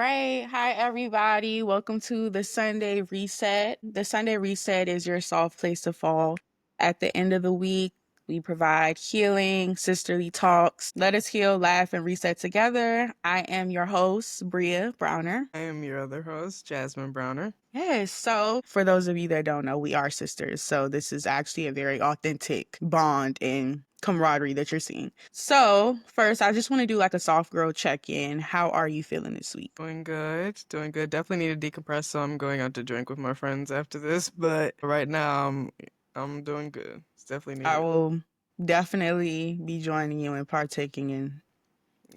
right. Hi, everybody. Welcome to the Sunday Reset. The Sunday Reset is your soft place to fall. At the end of the week, we provide healing, sisterly talks. Let us heal, laugh, and reset together. I am your host, Breya Browner. I am your other host, Jasmine Browner. Yes, so for those of you that don't know, we are sisters. So this is actually a very authentic bond and camaraderie that you're seeing. So first, I just want to do like a soft girl check-in. How are you feeling this week? Doing good, doing good. Definitely need to decompress, so I'm going out to drink with my friends after this. But right now, I'm doing good. It's definitely I needed. will definitely be joining you in partaking in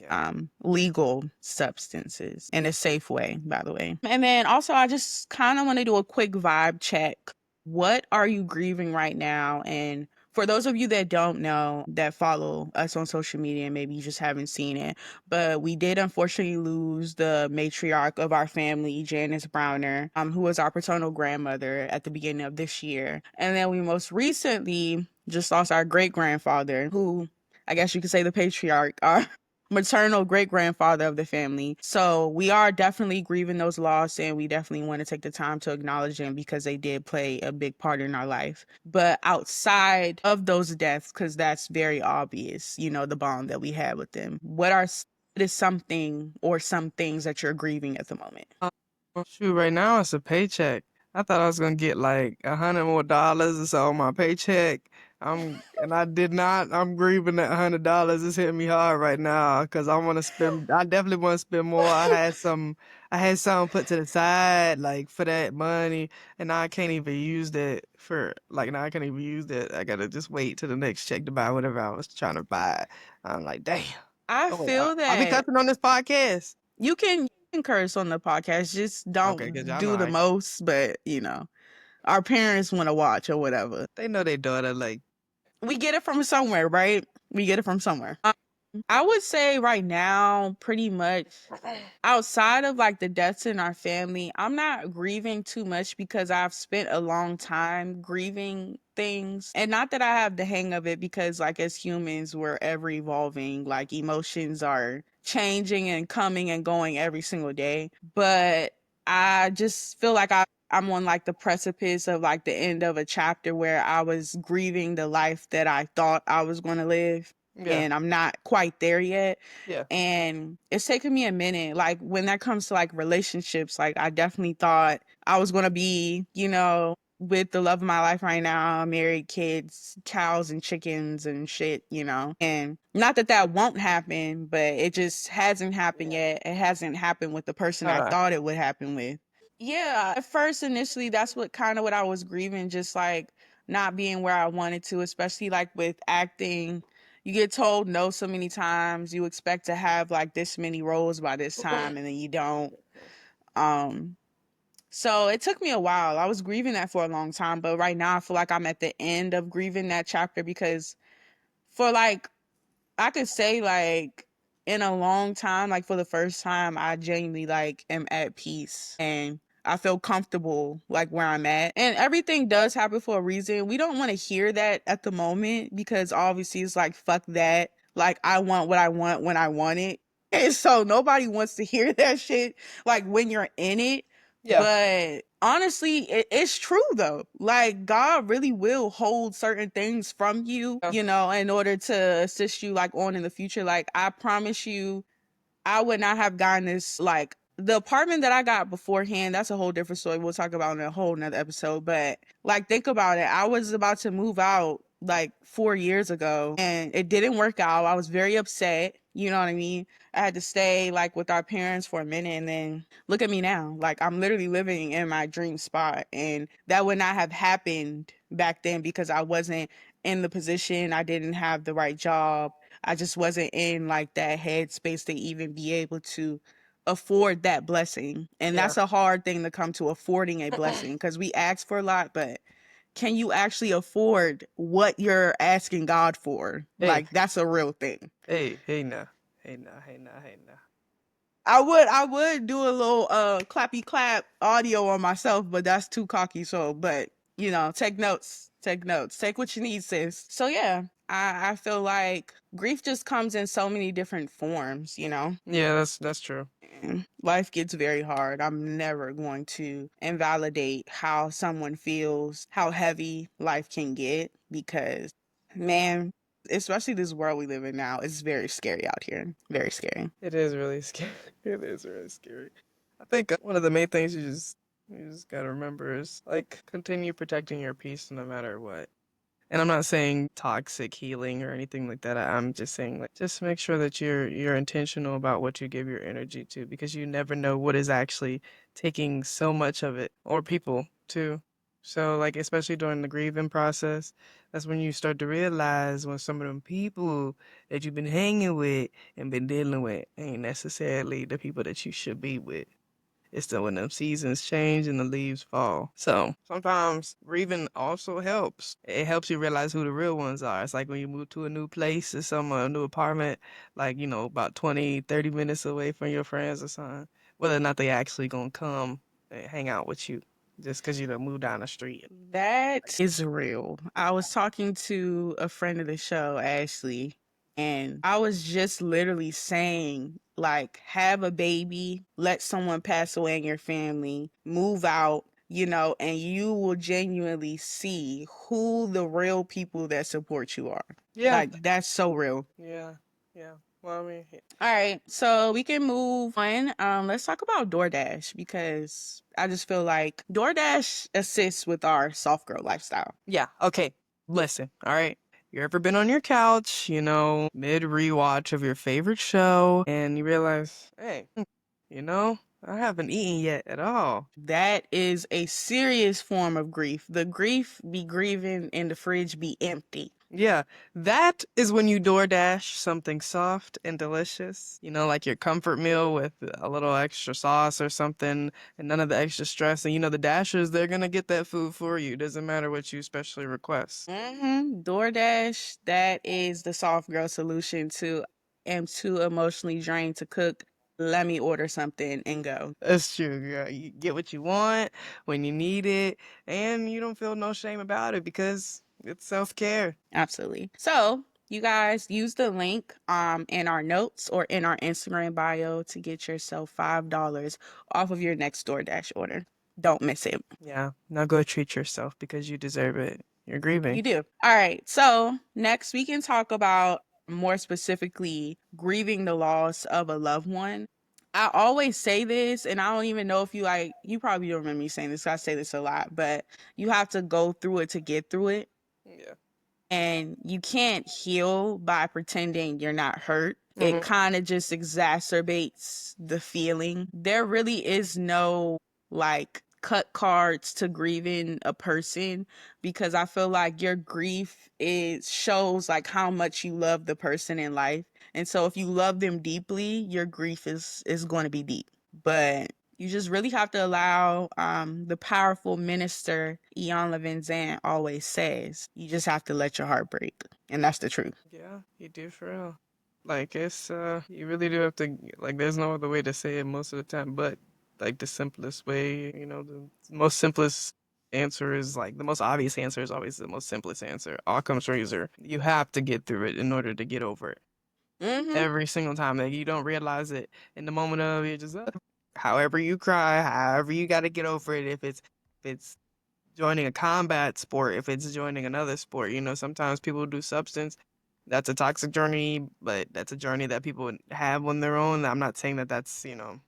Yeah. legal substances in a safe way, by the way. And then also, I just kind of want to do a quick vibe check. What are you grieving right now? And for those of you that don't know, that follow us on social media, and maybe you just haven't seen it, but we did unfortunately lose the matriarch of our family, Janice Browner, who was our paternal grandmother at the beginning of this year. And then we most recently just lost our great grandfather, who I guess you could say the patriarch, our maternal great grandfather of the family. So we are definitely grieving those losses, and we definitely want to take the time to acknowledge them because they did play a big part in our life. But outside of those deaths, because that's very obvious, you know, the bond that we had with them, what is something or some things that you're grieving at the moment? Shoot, right now it's a paycheck. I thought I was gonna get like $100 more or so on my paycheck. And I did not. I'm grieving that $100. It's hitting me hard right now because I want to spend. I definitely want to spend more. I had some put to the side like for that money, and now I can't even use that for like now I can't even use that. I gotta just wait till the next check to buy whatever I was trying to buy. I'm like, damn. I Oh, feel I'll be that cussing on this podcast. you can curse on the podcast, just Okay, because don't y'all know do the I most, but you know, our parents want to watch or whatever. they know their daughter like We get it from somewhere, right? We get it from somewhere. I would say right now, pretty much outside of like the deaths in our family, I'm not grieving too much because I've spent a long time grieving things. And not that I have the hang of it, because like as humans, we're ever evolving, like emotions are changing and coming and going every single day. But I just feel like I'm on like the precipice of like the end of a chapter where I was grieving the life that I thought I was going to live, yeah, and I'm not quite there yet. yeah. And it's taken me a minute. Like when that comes to like relationships, like I definitely thought I was going to be, you know, with the love of my life right now, married, kids, cows and chickens and shit, you know. And not that that won't happen, but it just hasn't happened yet. It hasn't happened with the person I Uh, thought it would happen with. Yeah, at first, initially, that's what I was grieving, just like not being where I wanted to, especially like with acting. You get told no so many times. You expect to have like this many roles by this time, and then you don't. Um, so it took me a while. I was grieving that for a long time, but right now I feel like I'm at the end of grieving that chapter because for like I could say like in a long time, like for the first time, I genuinely like am at peace and I feel comfortable like where I'm at. And everything does happen for a reason. We don't want to hear that at the moment because obviously it's like fuck that. Like I want what I want when I want it. And so nobody wants to hear that shit like when you're in it. yeah. But honestly, it's true though. Like God really will hold certain things from you, Yeah. you know, in order to assist you like on in the future. Like I promise you, I would not have gotten this like the apartment that I got beforehand. That's a whole different story. We'll talk about in a whole nother episode. But like, think about it. I was about to move out like 4 years ago, and it didn't work out. I was very upset. You know what I mean? I had to stay like with our parents for a minute, and then look at me now. Like I'm literally living in my dream spot, and that would not have happened back then because I wasn't in the position. I didn't have the right job. I just wasn't in like that headspace to even be able to afford that blessing. And Yeah. that's a hard thing to come to, affording a blessing, because we ask for a lot, but can you actually afford what you're asking God for? Hey, Like that's a real thing. hey now. Hey now, hey now, hey now. I would do a little clappy clap audio on myself, but that's too cocky. So, but you know, take notes, take notes, take what you need, sis. So yeah, I feel like grief just comes in so many different forms, you know? Yeah, that's true. And life gets very hard. I'm never going to invalidate how someone feels, how heavy life can get, because, man, especially this world we live in now, it's very scary out here. Very scary. It is really scary. It is really scary. I think one of the main things you just gotta remember is like continue protecting your peace no matter what. And I'm not saying toxic healing or anything like that. I'm just saying like just make sure that you're intentional about what you give your energy to because you never know what is actually taking so much of it or people too. So like especially during the grieving process, that's when you start to realize when some of them people that you've been hanging with and been dealing with ain't necessarily the people that you should be with. It's the when the seasons change and the leaves fall. So sometimes grieving also helps. It helps you realize who the real ones are. It's like when you move to a new place or some a new apartment, like, you know, about 20, 30 minutes away from your friends or something, whether or not they actually gonna come and hang out with you just because you done moved down the street. That is real. I was talking to a friend of the show, Ashley, and I was just literally saying, like, have a baby, let someone pass away in your family, move out, you know, and you will genuinely see who the real people that support you are. Yeah, Like, that's so real. yeah, yeah. Well, I mean, All right, so we can move on. Let's talk about DoorDash because I just feel like DoorDash assists with our soft girl lifestyle. yeah, okay. Listen, all right. You ever been on your couch, you know, mid rewatch of your favorite show, and you realize, hey, you know, I haven't eaten yet at all. That is a serious form of grief. The grief be grieving and the fridge be empty. Yeah, that is when you DoorDash something soft and delicious, you know, like your comfort meal with a little extra sauce or something and none of the extra stress. And you know, the Dashers, they're gonna get that food for you. Doesn't matter what you specially request. DoorDash, that is the soft girl solution to am too emotionally drained to cook. Let me order something and go. That's true. Yeah, you get what you want when you need it, and you don't feel no shame about it because it's self-care. Absolutely. So you guys use the link in our notes or in our Instagram bio to get yourself $5 off of your next DoorDash order. Don't miss it. Yeah, now go treat yourself because you deserve it. You're grieving. You do. All right. So next we can talk about more specifically grieving the loss of a loved one. I always say this, and I don't even know if you probably don't remember me saying this. 'Cause I say this a lot, but you have to go through it to get through it. Yeah. And you can't heal by pretending you're not hurt. It Mm-hmm. kind of just exacerbates the feeling. There really is no like cut cards to grieving a person because I feel like your grief is shows like how much you love the person in life. And so if you love them deeply, your grief is going to be deep. But you just really have to allow the powerful minister Ian Levin always says, you just have to let your heart break. And that's the truth. Yeah, you do for real. Like it's you really do have to like there's no other way to say it most of the time, but like the simplest way, you know, the most simplest answer is like the most obvious answer is always the most simplest answer. All comes razor. You have to get through it in order to get over it. Mm-hmm. Every single time that you don't realize it in the moment of it, just however you cry, however you got to get over it. If it's joining a combat sport, if it's joining another sport, you know, sometimes people do substance. That's a toxic journey, but that's a journey that people have on their own. I'm not saying that that's, you know,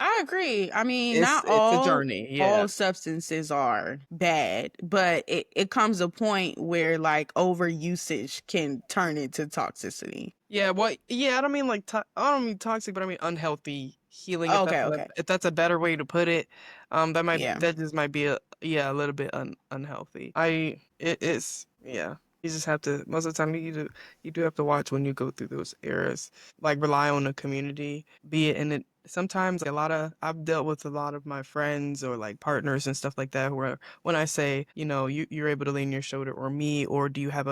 I agree. I mean, not it's a journey. Yeah. all substances are bad, but it comes a point where like overusage can turn into toxicity. Yeah, well, yeah, I don't mean like I don't mean toxic, but I mean unhealthy healing. Okay, okay. If that's a better way to put it, Yeah. that just might be a little bit unhealthy. It is yeah. You just have to most of the time you do have to watch when you go through those eras. Like rely on the community, be it in it. Sometimes a lot of I've dealt with a lot of my friends or like partners and stuff like that where when I say, you know, you're able to lean your shoulder or me, or do you have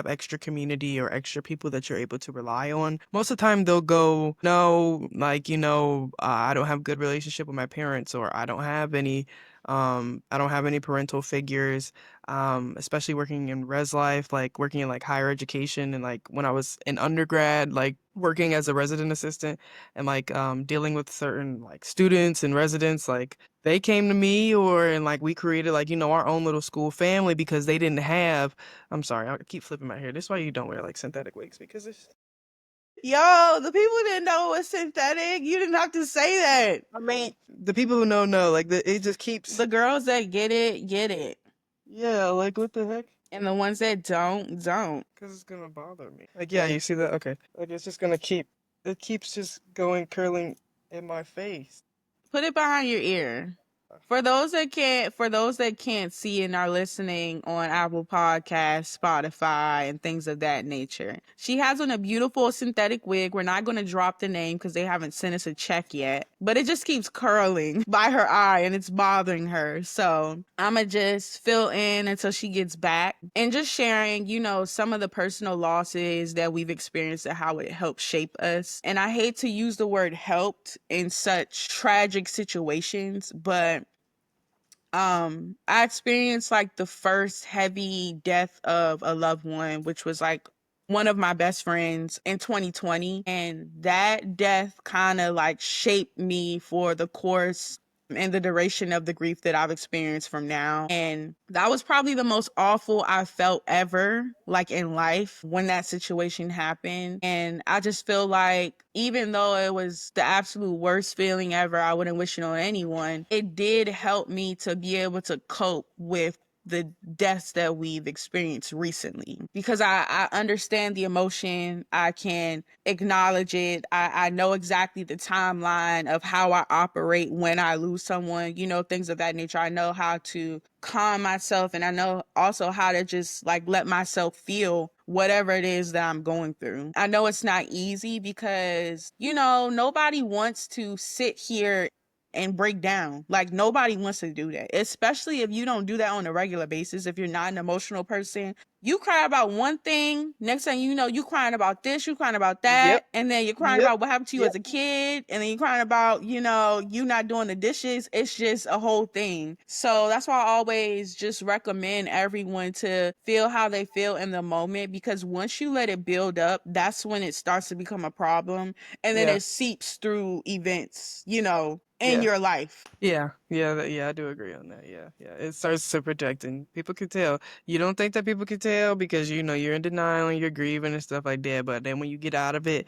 extra community or extra people that you're able to rely on? Most of the time they'll go, no, like, you know, I don't have good relationship with my parents or I don't have any I don't have any parental figures, especially working in res life, like working in like higher education and like when I was in undergrad, like working as a resident assistant and like dealing with certain like students and residents, like they came to me or and like we created like, our own little school family because they didn't have, I'm sorry, I keep flipping my hair. This is why you don't wear like synthetic wigs because it's Yo, the people didn't know it was synthetic. You didn't have to say that. I mean, the people who know, like it just keeps The girls that get it, get it. yeah, like what the heck? And the ones that don't, don't. Because it's gonna bother me. Like, yeah, you see that? Okay. Like, it's just gonna it keeps just going, curling in my face. Put it behind your ear. For those that can't see and are listening on Apple Podcasts, Spotify, and things of that nature, she has on a beautiful synthetic wig. We're not going to drop the name because they haven't sent us a check yet, but it just keeps curling by her eye and it's bothering her. So I'ma just fill in until she gets back and just sharing, some of the personal losses that we've experienced and how it helped shape us. And I hate to use the word helped in such tragic situations, but I experienced like the first heavy death of a loved one, which was like one of my best friends in 2020, and that death kind of like shaped me for the course and the duration of the grief that I've experienced from now. And that was probably the most awful I felt ever, like in life, when that situation happened. And I just feel like even though it was the absolute worst feeling ever, I wouldn't wish it on anyone, it did help me to be able to cope with the deaths that we've experienced recently, because I understand the emotion. I can acknowledge it. I know exactly the timeline of how I operate when I lose someone, things of that nature. I know how to calm myself, and I know also how to just like let myself feel whatever it is that I'm going through. I know it's not easy because, nobody wants to sit here and break down. Like nobody wants to do that, especially if you don't do that on a regular basis. If you're not an emotional person, you cry about one thing, next thing you know, you crying about this, you crying about Yep. that, and then you're crying Yep. about what happened to you Yep. as a kid, and then you're crying about, you not doing the dishes. It's just a whole thing. So that's why I always just recommend everyone to feel how they feel in the moment, because once you let it build up, that's when it starts to become a problem, and then Yeah. it seeps through events, in Yeah. your life. Yeah. Yeah. Yeah. I do agree on that. Yeah. Yeah. It starts to project, and people can tell. You don't think that people can tell because you're in denial and you're grieving and stuff like that. But then when you get out of it,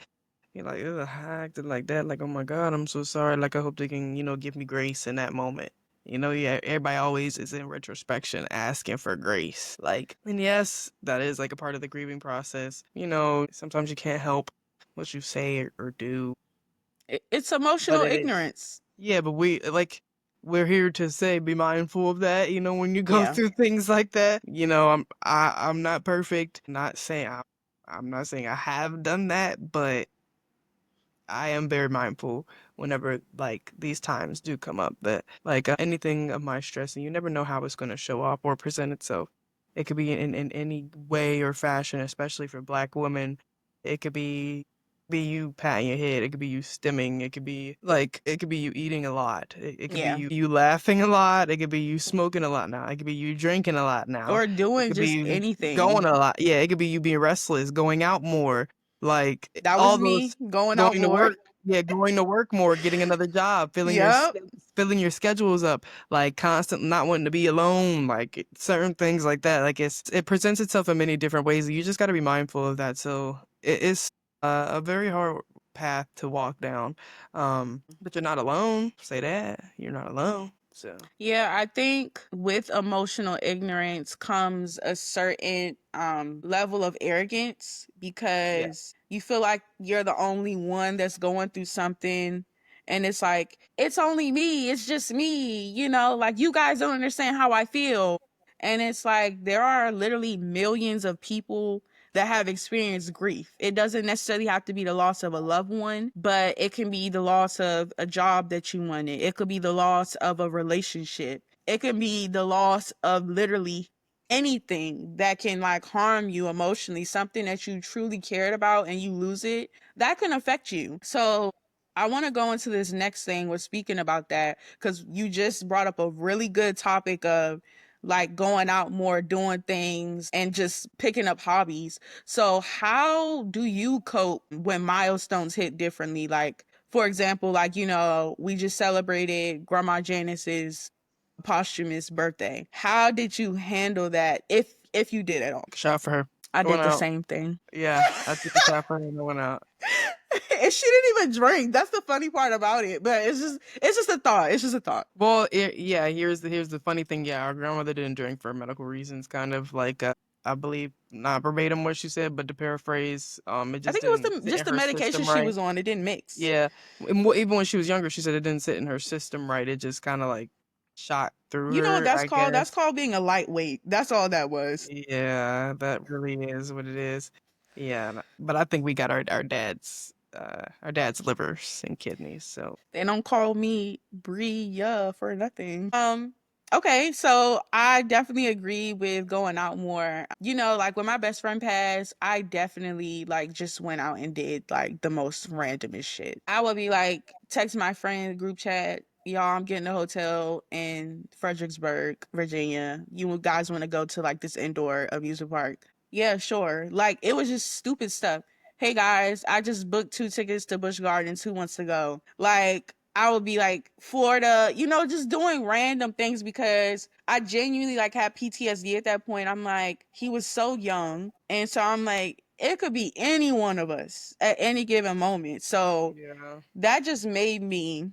you're like, ugh, I acted like that. Like, oh my God, I'm so sorry. Like, I hope they can, give me grace in that moment. Yeah, everybody always is in retrospection asking for grace. Like, and yes, that is like a part of the grieving process. Sometimes you can't help what you say or do, It's but emotional ignorance. yeah, but we're here to say be mindful of that. When you go Yeah. through things like that. I'm not perfect. I'm not saying I have done that, but I am very mindful whenever like these times do come up that like anything of my stress, and you never know how it's going to show up or present itself. It could be in any way or fashion, especially for Black women. It could be you patting your head. It could be you stimming. It could be you eating a lot. It could be Yeah. you laughing a lot. It could be you smoking a lot now. It could be you drinking a lot now. Or It doing could be just you going anything. a lot. Yeah, it could be you being restless, going out more, like That was all me those going out going to more. work. Yeah, going to work more, getting another job, Yep. filling your schedules up, like constant not wanting to be alone, like certain things like that. Like it presents itself in many different ways. You just got to be mindful of that. So it is a very hard path to walk down. But you're not alone. Say that. You're not alone. So Yeah, I think with emotional ignorance comes a certain level of arrogance, yeah. because you feel like you're the only one that's going through something, and it's like it's only me, it's just me, like you guys don't understand how I feel. And it's like there are literally millions of people that have experienced grief. It doesn't necessarily have to be the loss of a loved one, but it can be the loss of a job that you wanted. It could be the loss of a relationship. It can be the loss of literally anything that can like harm you emotionally, something that you truly cared about and you lose it. That can affect you. So I want to go into this next thing with speaking about that because you just brought up a really good topic of like going out more, doing things, and just picking up hobbies. So, how do you cope when milestones hit differently? Like, for example, like, we just celebrated Grandma Janice's posthumous birthday. How did you handle that if you did at all? Shot for her. I I went did the out. same thing. Yeah, I took a shot for her and I went out. And she didn't even drink. That's the funny part about it. But it's just a thought. It's just a thought. Well, yeah. Here's the funny thing. Yeah, our grandmother didn't drink for medical reasons. Kind of like I believe not verbatim what she said, but to paraphrase, it I just think it was didn't sit just in the her medication system she right. was on. It didn't mix. Yeah, even when she was younger, she said it didn't sit in her system right. It just kind of like shot through You know what her, that's I called? That's guess. called being a lightweight. That's all that was. Yeah, that really is what it is. Yeah, but I think we got our dad's livers and kidneys. So They don't call me Breya for nothing. Okay, so I definitely agree with going out more. Like when my best friend passed, I definitely like just went out and did like the most randomest shit. I would be like text my friend group chat, y'all, I'm getting a hotel in Fredericksburg, Virginia. You guys want to go to like this indoor amusement park? Yeah, sure. Like it was just stupid stuff. Hey guys, I just booked 2 tickets to Busch Gardens. Who wants to go? Like, I would be like Florida, just doing random things because I genuinely like had PTSD at that point. I'm like, he was so young. And so I'm like, it could be any one of us at any given moment. So yeah, that just made me,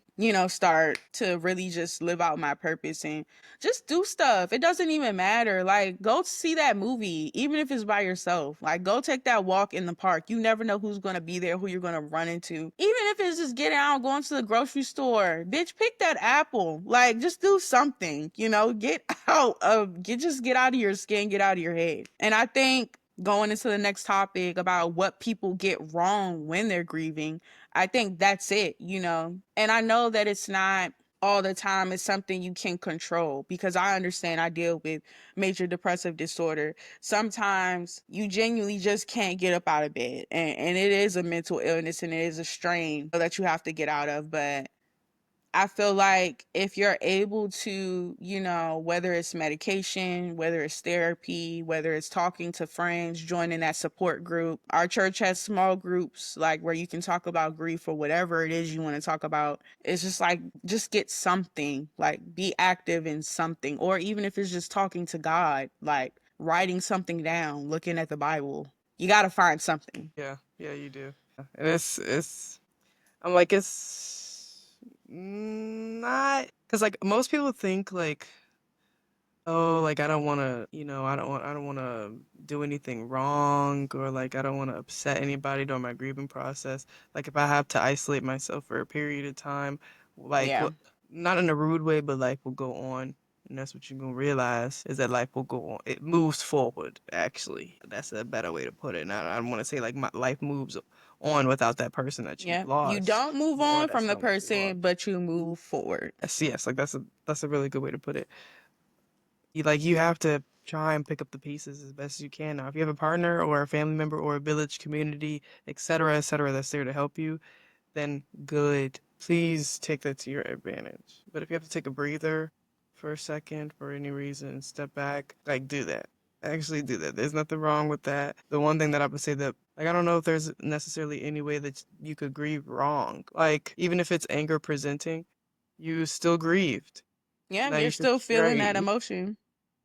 start to really just live out my purpose and just do stuff. It doesn't even matter. Like, go see that movie, even if it's by yourself. Like, go take that walk in the park. You never know who's going to be there, who you're going to run into. Even if it's just getting out, going to the grocery store. Bitch, pick that apple. Like, just do something, get just get out of your skin, get out of your head. And I think going into the next topic about what people get wrong when they're grieving, I think that's it. And I know that it's not all the time it's something you can control because I understand I deal with major depressive disorder. Sometimes you genuinely just can't get up out of bed. And it is a mental illness and it is a strain that you have to get out of. But I feel like if you're able to, whether it's medication, whether it's therapy, whether it's talking to friends, joining that support group. Our church has small groups like where you can talk about grief or whatever it is you want to talk about. It's just like just get something, like be active in something, or even if it's just talking to God, like writing something down, looking at the Bible. You got to find something. yeah, you do. And it's I'm like it's not because like most people think like, oh, like I don't want to, I don't want to do anything wrong, or like I don't want to upset anybody during my grieving process. Like if I have to isolate myself for a period of time, like Yeah. not in a rude way, but life will go on. And that's what you're gonna realize is that life will go on. It moves forward, actually. That's a better way to put it. And I don't want to say like my life moves on without that person that you've Yeah. You lost, don't move or on that from the someone you person, lost. but you move forward. Yes, like that's a really good way to put it. You have to try and pick up the pieces as best as you can. Now, if you have a partner or a family member or a village community, et cetera, that's there to help you, then good. Please take that to your advantage. But if you have to take a breather for a second for any reason, step back, like do that. Actually do that. There's nothing wrong with that. The one thing that I would say that like I don't know if there's necessarily any way that you could grieve wrong. Like even if it's anger presenting, you still grieved. Yeah, Now you're you should still feeling stray that emotion.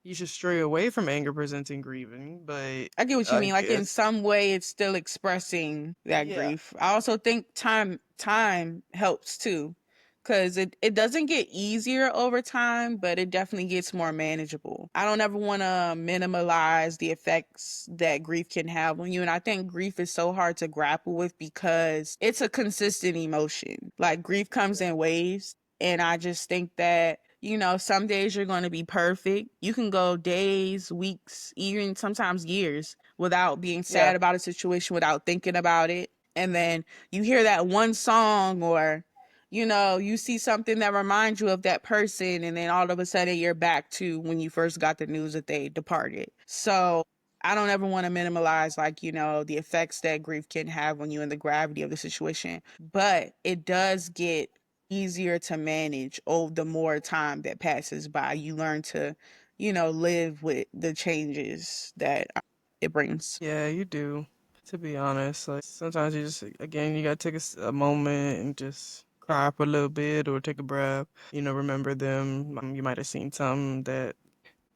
you should stray away from anger presenting grieving, but I get what you I mean. Like in guess some way it's still expressing that yeah. grief. I also think time helps too. Cause it doesn't get easier over time, but it definitely gets more manageable. I don't ever want to minimalize the effects that grief can have on you. And I think grief is so hard to grapple with because it's a consistent emotion. Like grief comes Yeah. in waves. And I just think that, some days you're going to be perfect. You can go days, weeks, even sometimes years without being Yeah. sad about a situation, without thinking about it. And then you hear that one song or, you see something that reminds you of that person. And then all of a sudden you're back to when you first got the news that they departed. So I don't ever want to minimalize, like, the effects that grief can have on you and the gravity of the situation, but it does get easier to manage over the more time that passes by. You learn to, live with the changes that it brings. Yeah, you do. To be honest, like sometimes you just again you gotta take a moment and just cry for a little bit or take a breath. Remember them. You might have seen something that,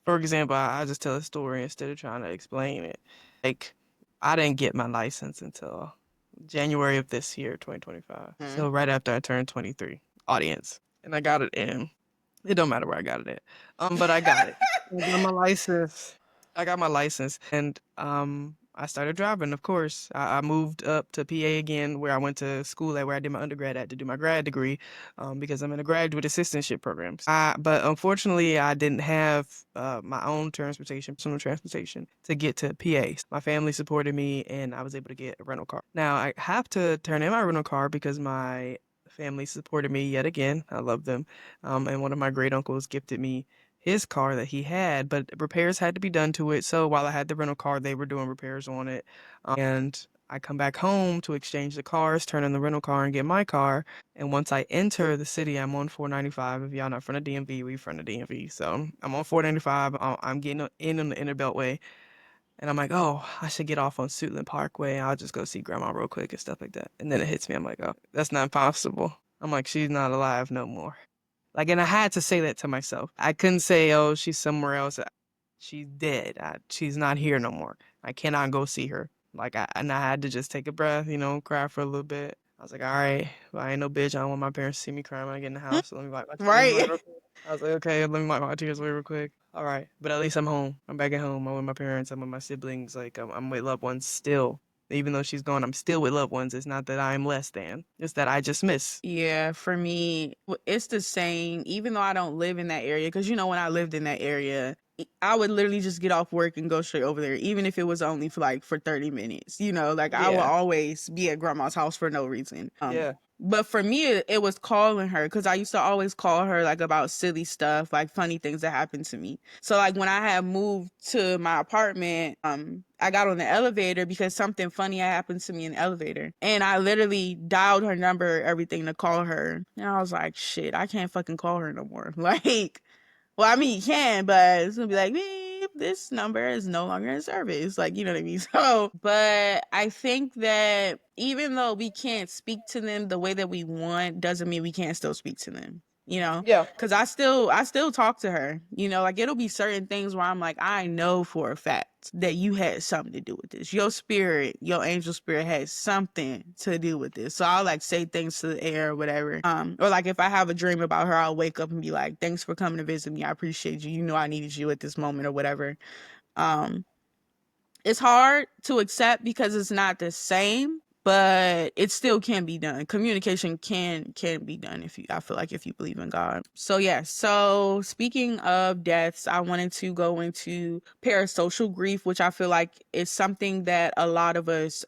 for example, I just tell a story instead of trying to explain it. Like I didn't get my license until January of this year, 2025. Mhm. So right after I turned 23, audience, and I got it in. It don't matter where I got it at. But I got it. I got my license. I got my license, and I started driving. Of course, I moved up to PA again, where I went to school at, where I did my undergrad at to do my grad degree, because I'm in a graduate assistantship program. But unfortunately, I didn't have my own transportation, personal transportation, to get to PA. My family supported me, and I was able to get a rental car. Now I have to turn in my rental car because my family supported me yet again. I love them. And one of my great uncles gifted me his car that he had, but repairs had to be done to it. So while I had the rental car, they were doing repairs on it. And I come back home to exchange the cars, turn in the rental car, and get my car. And once I enter the city, I'm on 495. If y'all not from the DMV, we from the DMV. So I'm on 495. I'm getting in on the inner beltway. And I'm like, oh, I should get off on Suitland Parkway. I'll just go see grandma real quick and stuff like that. And then it hits me. I'm like, oh, that's not possible. I'm like, she's not alive no more. Like, and I had to say that to myself. I couldn't say, oh, she's somewhere else. She's dead. She's not here no more. I cannot go see her. And I had to just take a breath, cry for a little bit. I was like, all right, well, I ain't no bitch. I don't want my parents to see me crying when I get in the house. So let me wipe my tears away Right. real quick. I was like, okay, let me wipe my tears away real quick. All right, but at least I'm home. I'm back at home. I'm with my parents. I'm with my siblings. Like, I'm with loved ones still. Even though she's gone, I'm still with loved ones. It's not that I'm less than. It's that I just miss. Yeah, for me, it's the same, even though I don't live in that area. Because, when I lived in that area, I would literally just get off work and go straight over there, even if it was only for 30 minutes. Like I would Yeah, always be at grandma's house for no reason. yeah. But for me, it was calling her because I used to always call her like about silly stuff, like funny things that happened to me. So like when I had moved to my apartment, I got on the elevator because something funny had happened to me in the elevator. And I literally dialed her number, everything to call her. And I was like, shit, I can't fucking call her no more. Like, well, I mean, you can, but it's gonna be like, beep, this number is no longer in service. Like, you know what I mean? So, but I think that even though we can't speak to them the way that we want, doesn't mean we can't still speak to them. Yeah. Because I still talk to her. Like it'll be certain things where I'm like, I know for a fact that you had something to do with this. Your spirit, your angel spirit had something to do with this. So I'll like say things to the air or whatever. Or like if I have a dream about her, I'll wake up and be like, thanks for coming to visit me. I appreciate you. You know I needed you at this moment or whatever. Um, it's hard to accept because it's not the same, but it still can be done. Communication can be done I feel like if you believe in God. So yeah, so speaking of deaths, I wanted to go into parasocial grief, which I feel like is something that a lot of us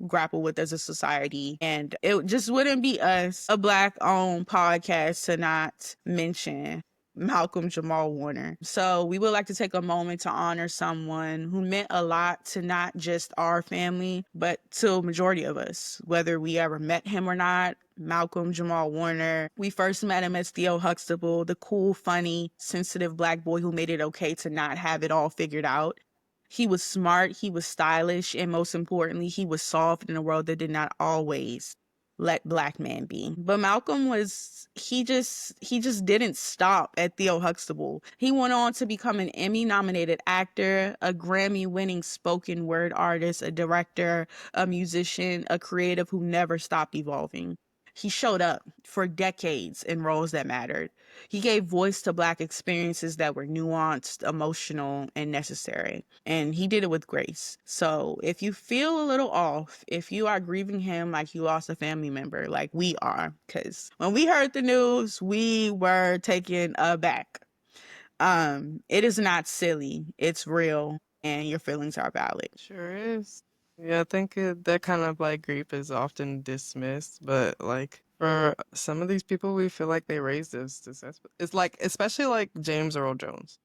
grapple with as a society. And it just wouldn't be us, a black owned podcast, to not mention Malcolm Jamal Warner. So we would like to take a moment to honor someone who meant a lot to not just our family, but to a majority of us, whether we ever met him or not. Malcolm Jamal Warner. We first met him as Theo Huxtable, the cool, funny, sensitive black boy who made it okay to not have it all figured out. He was smart, he was stylish, and most importantly, he was soft in a world that did not always let black man be. But Malcolm was he just didn't stop at Theo Huxtable. He went on to become an Emmy nominated actor, a Grammy winning spoken word artist, a director, a musician, a creative who never stopped evolving. He showed up for decades in roles that mattered. He gave voice to black experiences that were nuanced, emotional, and necessary. And he did it with grace. So if you feel a little off, if you are grieving him like you lost a family member, like we are, because when we heard the news, we were taken aback. It is not silly. It's real, and your feelings are valid. Sure is. Yeah, I think that kind of like grief is often dismissed, but like for some of these people, we feel like they raised us successful. It's like, especially like James Earl Jones.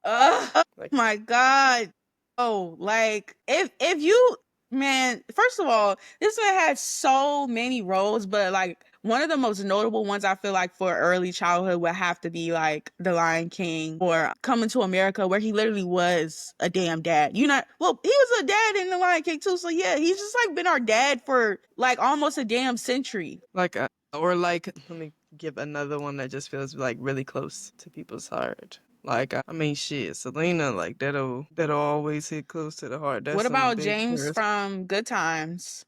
Oh Like, my God. Oh, like if you man, first of all, this man had so many roles, but like one of the most notable ones I feel like for early childhood would have to be like The Lion King or Coming to America, where he literally was a damn dad. You know, well, he was a dad in The Lion King too, so yeah, he's just like been our dad for like almost a damn century. Like, or like, let me give another one that just feels like really close to people's heart. Like, I mean, shit, Selena, like that'll always hit close to the heart. That's What some about big James prayers. from Good Times?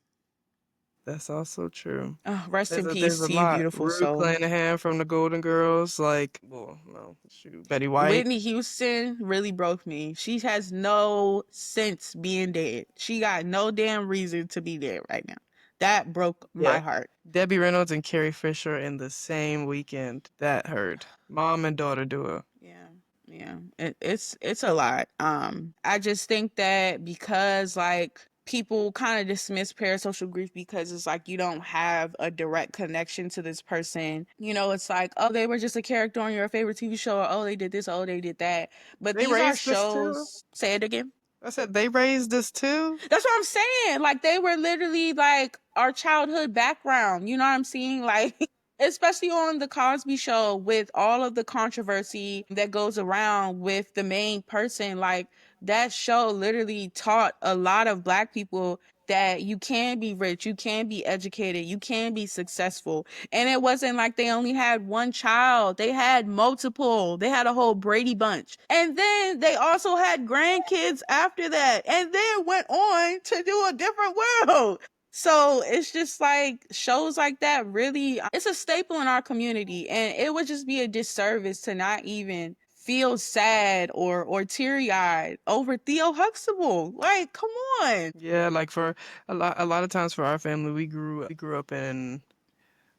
That's also true. Oh, rest in There's peace a to you, lot. beautiful Rue soul. Clanahan from the Golden Girls, like, well, no, shoot, Betty White. Whitney Houston really broke me. She has no sense being dead. She got no damn reason to be dead right now. That broke my Yeah. heart. Debbie Reynolds and Carrie Fisher in the same weekend. That hurt. Mom and daughter duo. Yeah. Yeah. It's a lot. I just think that because like people kind of dismiss parasocial grief because it's like you don't have a direct connection to this person. You know, it's like, oh, they were just a character on your favorite TV show, or oh, they did this, oh, they did that. But They these are raised us too. shows. Say it again. I said they raised us too. That's what I'm saying. Like they were literally like our childhood background. You know what I'm saying? Like especially on the Cosby show with all of the controversy that goes around with the main person, like that show literally taught a lot of black people that you can be rich, you can be educated, you can be successful. And it wasn't like they only had one child, they had multiple. They had a whole Brady bunch. And then they also had grandkids after that, and then went on to do a different world. So it's just like shows like that really, it's a staple in our community, and it would just be a disservice to not even feel sad or teary eyed over Theo Huxtable. Like, come on. Yeah, like for a lot of times for our family, we grew up in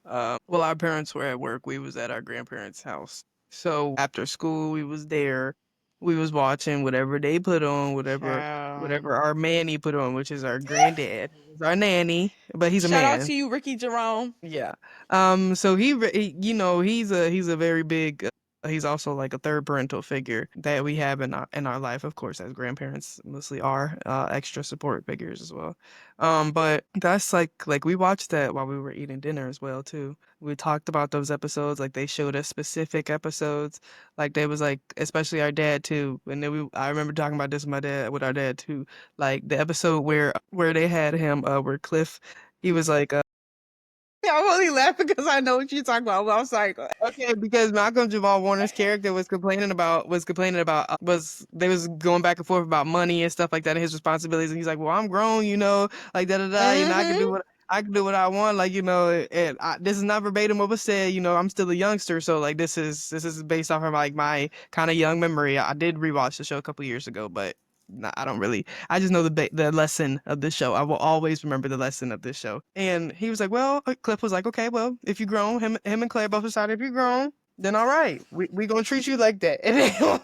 well, our parents were at work. We was at our grandparents' house. So after school, we was there. We was watching whatever they put on, Child. whatever our Manny put on, which is our granddad, who's our nanny, but he's a Shout out man. to you, Ricky Jerome. Yeah. So you know, he's a very big. He's also like a third parental figure that we have in our life, of course, as grandparents mostly are extra support figures as well. But that's like we watched that while we were eating dinner as well too. We talked about those episodes, like they showed us specific episodes, like they was like especially our dad too. And then I remember talking about this with our dad too, like the episode where they had him where Cliff he was like I'm only laughing because I know what you're talking about. I was like, okay, because Malcolm Jamal Warner's character was they was going back and forth about money and stuff like that and his responsibilities and he's like, well, I'm grown, you know, like da da da, you know, mm-hmm. I can do what I want, like you know, and this is not verbatim what was said, you know, I'm still a youngster, so like this is based off of like my kind of young memory. I did rewatch the show a couple years ago, but I don't really. I just know the lesson of this show. I will always remember the lesson of this show. And he was like, "Well," Cliff was like, "Okay, well, if you grown, him and Claire both decided if you grown, then all right, we gonna treat you like that." And then,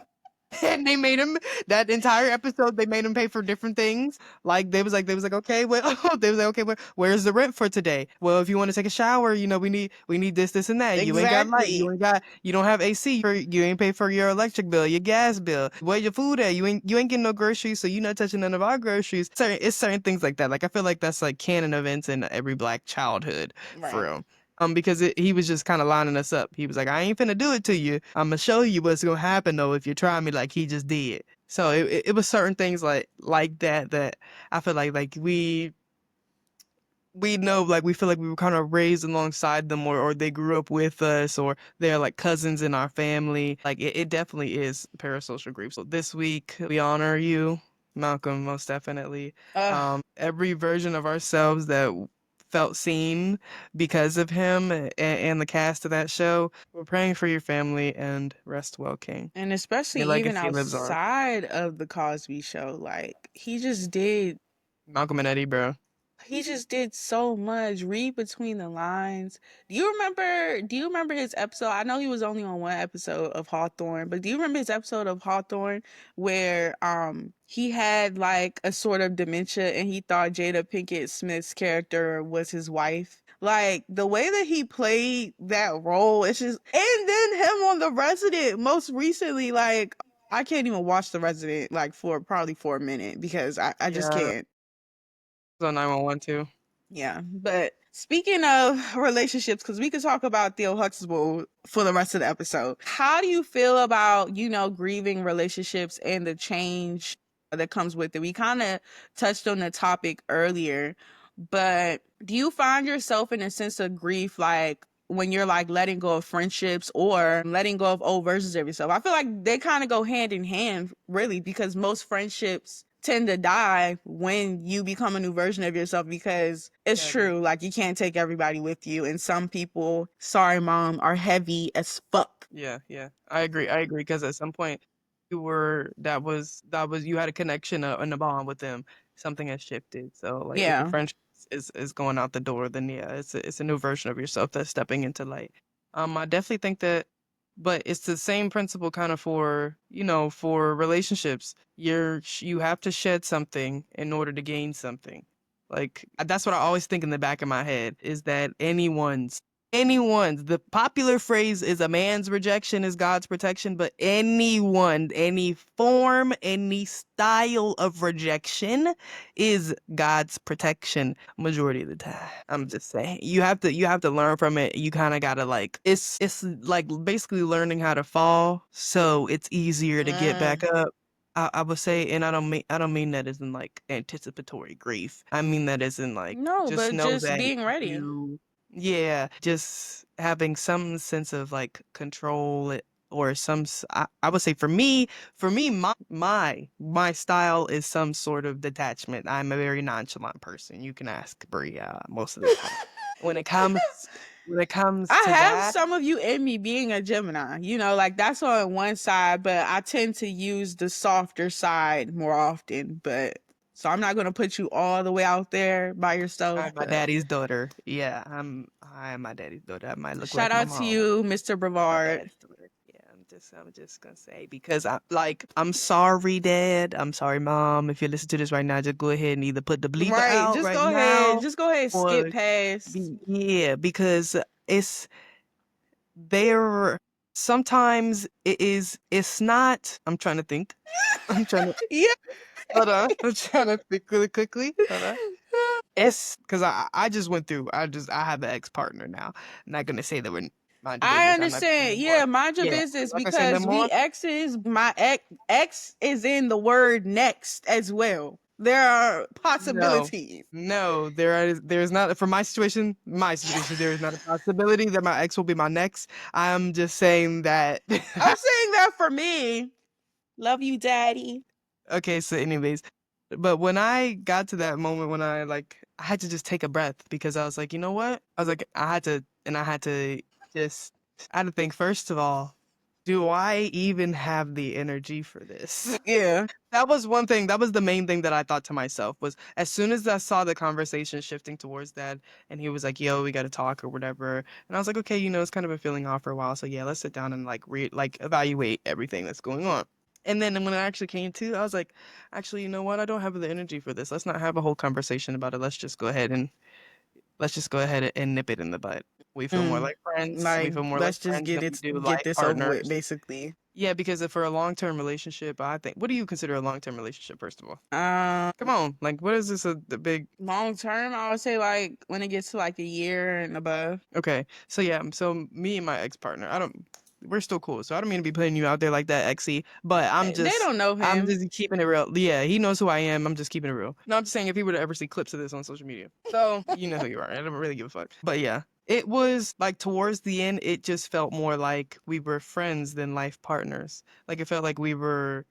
and they made him that entire episode. They made him pay for different things. Like they was like, okay, well, they was like, okay, well, where's the rent for today? Well, if you want to take a shower, you know, we need this, and that. You ain't got light. Exactly. You don't have AC. You ain't pay for your electric bill, your gas bill. Where your food at? You ain't getting no groceries, so you not touching none of our groceries. It's certain things like that. Like I feel like that's like canon events in every black childhood for Right. real. Because he was just kind of lining us up. He was like, I ain't finna do it to you. I'm gonna show you what's gonna happen though if you try me like he just did. So it was certain things like that that I feel like we know like we feel like we were kind of raised alongside them or they grew up with us or they're like cousins in our family. Like it definitely is parasocial grief. So this week we honor you, Malcolm, most definitely. Every version of ourselves that felt seen because of him and the cast of that show. We're praying for your family and rest well, King. And especially Your even legacy lives on. outside of the Cosby show, like Malcolm and Eddie, bro. he just did so much. Read between the lines. Do you remember his episode? I know he was only on one episode of Hawthorne, but do you remember his episode of Hawthorne where he had like a sort of dementia and he thought Jada Pinkett Smith's character was his wife? Like the way that he played that role, it's just, and then him on The Resident most recently, like I can't even watch The Resident like for a minute because I just Yeah, can't. it's on 911 too. Yeah, but speaking of relationships, because we could talk about Theo Huxtable for the rest of the episode. How do you feel about, grieving relationships and the change that comes with it? We kind of touched on the topic earlier, but do you find yourself in a sense of grief, like when you're like letting go of friendships or letting go of old versions of yourself? I feel like they kind of go hand in hand, really, because most friendships tend to die when you become a new version of yourself, because it's Yeah, I agree. true, like you can't take everybody with you, and some people, sorry mom, are heavy as fuck. Yeah, yeah. I agree. I agree because at some point that was you had a connection and a bond with them. Something has shifted. So like if a Yeah. friendship is going out the door, then yeah, it's a new version of yourself that's stepping into light. I definitely think that, but it's the same principle kind of for, for relationships. You have to shed something in order to gain something. Like that's what I always think in the back of my head is that anyone's the popular phrase is a man's rejection is God's protection, but any form, any style of rejection is God's protection majority of the time. I'm just saying. You have to learn from it. You kind of got to like it's like basically learning how to fall so it's easier to get back Mm. up. I would say, and I don't mean that as in like anticipatory grief. I mean that as in like No, just but know just that being ready. you yeah, just having some sense of like control or I would say for me, my style is some sort of detachment. I'm a very nonchalant person. You can ask Bria most of the time. When it comes when it comes I to have that, some of you in me being a Gemini, like that's on one side, but I tend to use the softer side more often. But so I'm not going to put you all the way out there by yourself, I'm my but daddy's daughter. Yeah, I'm my daddy's daughter. I might look shout like my out to mom. you, Mr. My Brevard. daddy's daughter. Yeah, I'm just gonna say because I'm sorry, Dad. I'm sorry, Mom. If you listen to this right now, just go ahead and either put the bleeper Right. out Just right go ahead. now Just go ahead, skip or past. yeah, because it's there sometimes it's not I'm trying to think. I'm trying to Yeah. hold on. I'm trying to think really quickly. Hold on. It's because I just went through. I have an ex partner now. I'm not gonna say that we're mind your I business. I'm not saying understand. anymore. Yeah, mind your Yeah, I'm business, not gonna say no because more. we exes, my ex is in the word next as well. There are No, possibilities. no, there's not for my situation. There is not a possibility that my ex will be my next. I'm just saying that. I'm saying that for me. Love you, daddy. Okay, so anyways, but when I got to that moment when I had to just take a breath because I was like, you know what? I was like, I had to just I had to think first of all, do I even have the energy for this? Yeah. That was one thing. That was the main thing that I thought to myself was as soon as I saw the conversation shifting towards that, and he was like, "Yo, we got to talk or whatever," and I was like, "Okay, it's kind of been feeling off for a while, so yeah, let's sit down and like evaluate everything that's going on." And then when it actually came to, I was like, "Actually, you know what? I don't have the energy for this. Let's not have a whole conversation about it. Let's just go ahead and nip it in the bud. We feel more Mm. like friends. We Like, feel more like let's just friends than we do get life this over with, partners." basically. Yeah, because if for a long-term relationship, I think, what do you consider a long-term relationship, first of all? Um, Come on, like, what is this? The big. Long term, I would say like when it gets to like a year and above. Okay, so yeah, so me and my ex-partner, we're still cool. So I don't mean to be putting you out there like that, Exy, but They don't know I'm him. just keeping it real. Yeah, he knows who I am. I'm just keeping it real. No, I'm just saying if he were to ever see clips of this on social media, so you know who you are. I don't really give a fuck. But yeah, it was like towards the end, it just felt more like we were friends than life partners. Like it felt like we were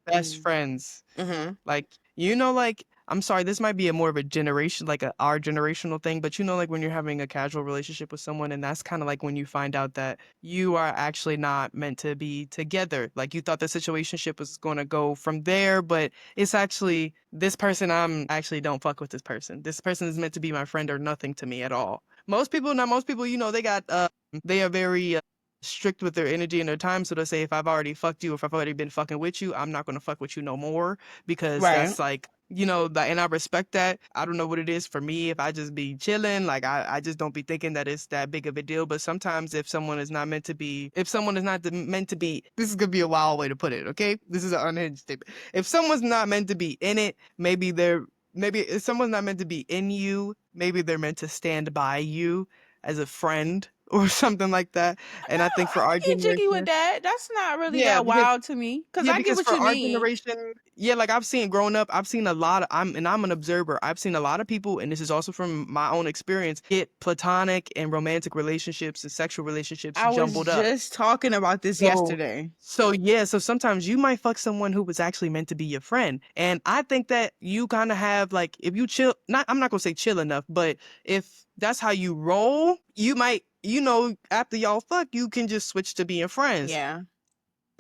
best Mm. friends. Mm-hmm. Like, like, I'm sorry, this might be a more of a generation, like our generational thing, but like when you're having a casual relationship with someone, and that's kind of like when you find out that you are actually not meant to be together. Like you thought the situationship was going to go from there, but it's actually this person, I'm actually don't fuck with this person. This person is meant to be my friend or nothing to me at all. Most people, not most people, they got, they are very strict with their energy and their time. So they'll say, if I've already fucked you, if I've already been fucking with you, I'm not gonna fuck with you no more, because Right. that's like, and I respect that. I don't know what it is for me. If I just be chilling, like I just don't be thinking that it's that big of a deal. But sometimes if someone is not meant to be, this is gonna be a wild way to put it. Okay, this is an unhinged statement. If someone's not meant to be in it, maybe if someone's not meant to be in you, maybe they're meant to stand by you as a friend or something like that. And I think for I our can get jiggy with generation, that. That's not really yeah, that because wild to me because yeah, I get because what for you our mean. generation, yeah, like I've seen growing up, I've seen a lot of I'm an observer. I've seen a lot of people, and this is also from my own experience, get platonic and romantic relationships and sexual relationships I was jumbled up. just talking about this So yesterday. so sometimes you might fuck someone who was actually meant to be your friend. And I think that you kind of have like, if you chill, not I'm not gonna say chill enough, but if that's how you roll, you might, after y'all fuck, you can just switch to being friends. Yeah.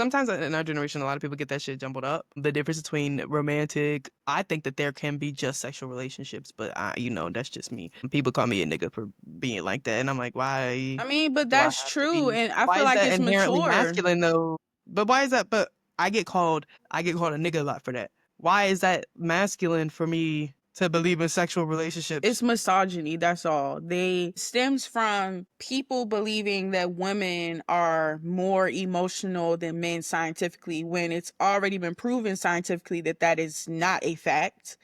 Sometimes in our generation, a lot of people get that shit jumbled up. The difference between romantic, I think that there can be just sexual relationships, but that's just me. People call me a nigga for being like that, and I'm like, why I mean, but do I that's have to true, be? and I Why feel is like that it's inherently mature. masculine though? But why is that? But I get called a nigga a lot for that. Why is that masculine for me to believe in sexual It's relationships? misogyny, that's all. They stems from people believing that women are more emotional than men scientifically when it's already been proven scientifically that that is not a fact.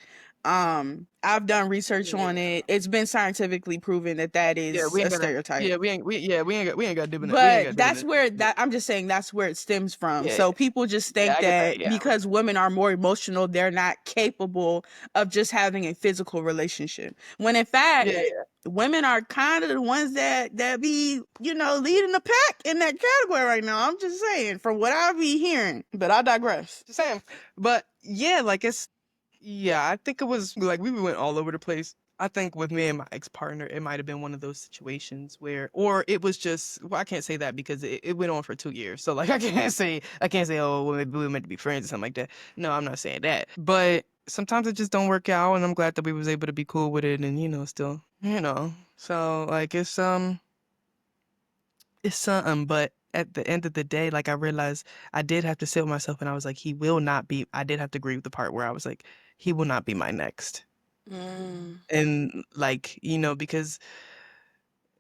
I've done research on Yeah. it. It's been scientifically proven that that Yeah, is we ain't a gotta. stereotype. Yeah, we ain't got to do we ain't got But to do that's that. where Yeah, that I'm just saying that's where it stems from. yeah, So people just yeah. think I get that. that Yeah, because women are more emotional, they're not capable of just having a physical relationship. When in fact, yeah, yeah. women are kind of the ones that be, leading the pack in that category right now. I'm just saying from what I be hearing. But I digress. Just saying. But yeah, like yeah, I think it was like we went all over the place. I think with me and my ex-partner, it might have been one of those situations where, or it was just, well, I can't say that because it went on for 2 years. So like, I can't say, oh, well, maybe we were meant to be friends or something like that. No, I'm not saying that. But sometimes it just don't work out, and I'm glad that we was able to be cool with it, and still, So like, it's something, but at the end of the day, like I realized I did have to sit with myself, and I was like, he will not be. I did have to agree with the part where I was like, he will not be my next. Mm. And like, because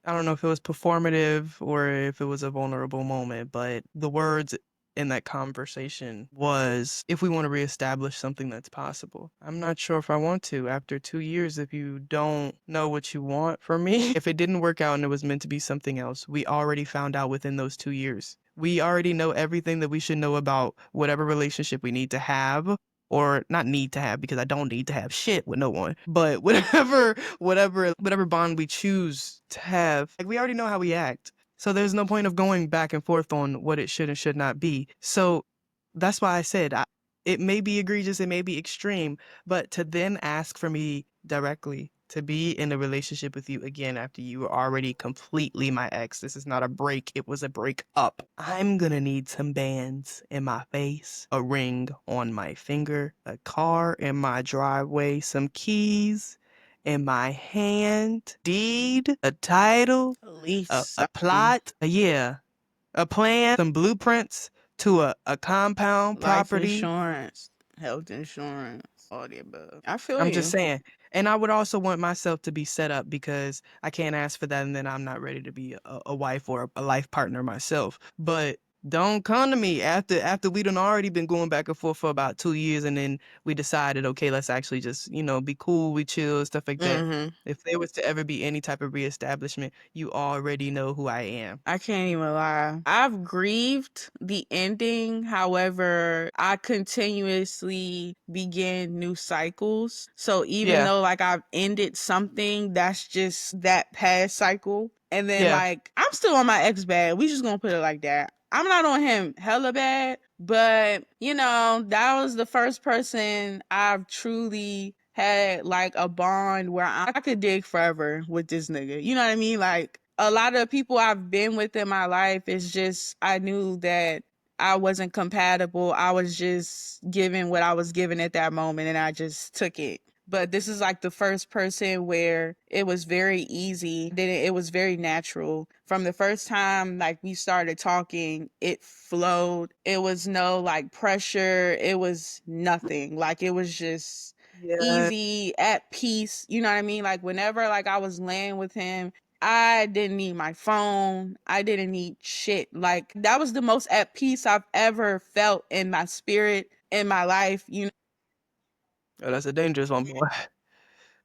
I don't know if it was performative or if it was a vulnerable moment, but the words in that conversation was, if we want to reestablish something that's possible. I'm not sure if I want to after 2 years. If you don't know what you want from me, if it didn't work out and it was meant to be something else, we already found out within those 2 years. We already know everything that we should know about whatever relationship we need to have, or not need to have, because I don't need to have shit with no one, but whatever bond we choose to have, like we already know how we act. So there's no point of going back and forth on what it should and should not be. So that's why I said it may be egregious, it may be extreme, but to then ask for me directly to be in a relationship with you again after you were already completely my ex. This is not a break, it was a break up. I'm gonna need some bands in my face, a ring on my finger, a car in my driveway, some keys in my hand, deed, a title, At least a something. plot, yeah, a plan, some blueprints to a compound Life property. insurance, health insurance, all the above. I feel I'm just you. saying. And I would also want myself to be set up, because I can't ask for that and then I'm not ready to be a wife or a life partner myself. But don't come to me after we done already been going back and forth for about 2 years, and then we decided, okay, let's actually just, be cool, we chill, stuff like that. Hmm. If there was to ever be any type of reestablishment, you already know who I am. I can't even lie. I've grieved the ending. However, I continuously begin new cycles. So even Yeah, though like I've ended something, that's just that past cycle. And then yeah, like I'm still on my ex bad. We just gonna put it like that. I'm not on him hella bad, but that was the first person I've truly had like a bond where I could dig forever with this nigga. You know what I mean? Like a lot of people I've been with in my life is just I knew that I wasn't compatible. I was just given what I was given at that moment and I just took it. but this is like the first person where it was very easy. Then it was very natural. From the first time like we started talking, it flowed. It was no like pressure. It was nothing. Like it was just Yeah. easy, at peace. You know what I mean? Like whenever like I was laying with him, I didn't need my phone. I didn't need shit. Like that was the most at peace I've ever felt in my spirit, in my life. You know, Oh, that's a dangerous one, boy.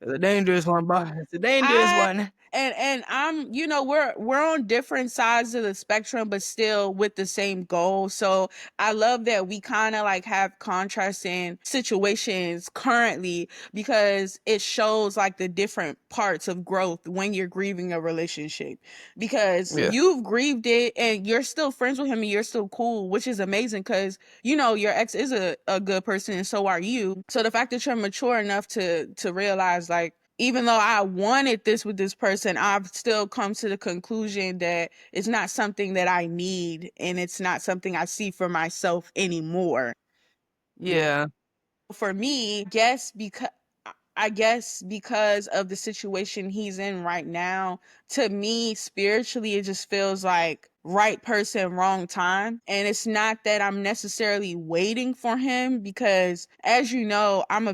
That's a dangerous one, boy. It's a dangerous I one. and I'm, you know, we're on different sides of the spectrum but still with the same goal. So I love that we kind of like have contrasting situations currently because it shows like the different parts of growth when you're grieving a relationship, because Yeah. you've grieved it and you're still friends with him and you're still cool, which is amazing because you know your ex is a good person and so are you. So the fact that you're mature enough to realize like, even though I wanted this with this person, I've still come to the conclusion that it's not something that I need and it's not something I see for myself anymore. Yeah. For me, I guess because of the situation he's in right now, to me spiritually it just feels like right person, wrong time. And it's not that I'm necessarily waiting for him because as you know, I'm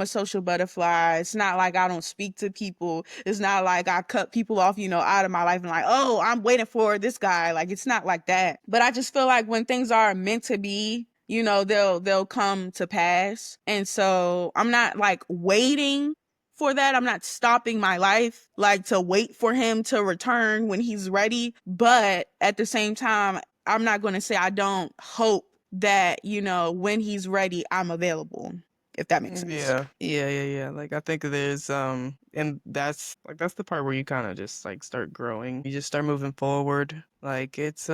a social butterfly. It's not like I don't speak to people. It's not like I cut people off, you know, out of my life and like, oh, I'm waiting for this guy. Like it's not like that. But I just feel like when things are meant to be, you know, they'll come to pass. And so I'm not like waiting for that. I'm not stopping my life like to wait for him to return when he's ready. But at the same time, I'm not going to say I don't hope that, you know, when he's ready, I'm available, if that makes sense. Yeah. Yeah. Like I think there's and that's the part where you kind of just like start growing. You just start moving forward. Like it's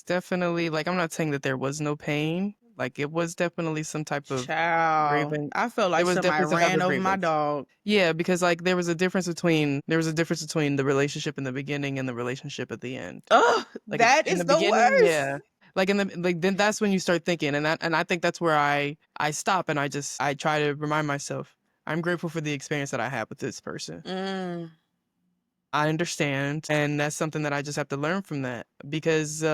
definitely like I'm not saying that there was no pain. Like it was definitely some type of Child, grieving. I feel There like was somebody definitely some type ran of over my grievance. dog. Yeah, because like there was a difference between the relationship in the beginning and the relationship at the end. Ugh, Like that in is the the beginning, worst. yeah. Like in the like then that's when you start thinking, and I think that's where I stop and I try to remind myself I'm grateful for the experience that I had with this person. Mm, I understand, and that's something that I just have to learn from that because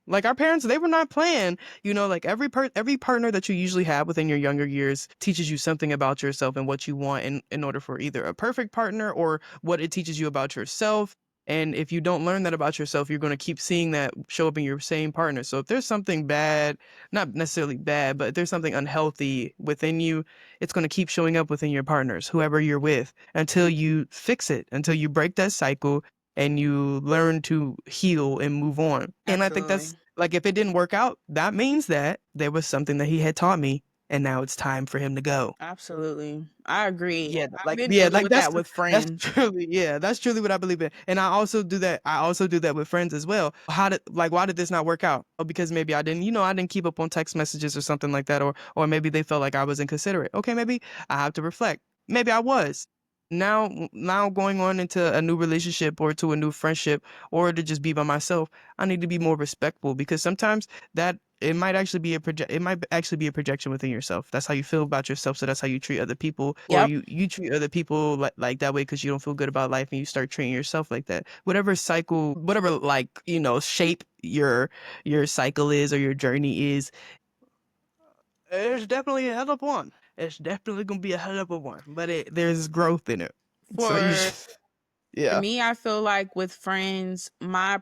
like our parents, they were not playing. Like every partner that you usually have within your younger years teaches you something about yourself and what you want in order for either a perfect partner or what it teaches you about yourself. And if you don't learn that about yourself, you're going to keep seeing that show up in your same partner. So if there's something bad, not necessarily bad, but if there's something unhealthy within you, it's going to keep showing up within your partners, whoever you're with, until you fix it, until you break that cycle and you learn to heal and move on. And I think that's absolutely. like if it didn't work out, that means that there was something that he had taught me, and now it's time for him to go. Absolutely. I agree. I've been Yeah, dealing like with that with that's friends. truly that's truly what I believe in. And I also do that. I also do that with friends as well. Why did this not work out? Oh, because maybe I didn't keep up on text messages or something like that, or maybe they felt like I was inconsiderate. Okay, maybe I have to reflect. Maybe I was. Now going on into a new relationship or to a new friendship or to just be by myself, I need to be more respectful because sometimes that it might actually be a projection within yourself. That's how you feel about yourself, so that's how you treat other people, or Yep. you treat other people like that way because you don't feel good about life and you start treating yourself like that. Whatever cycle, whatever like shape your cycle is or your journey is, it's definitely a hell of one. It's definitely gonna be a hell of a one, but there's growth in it. So you For yeah. me, I feel like with friends, I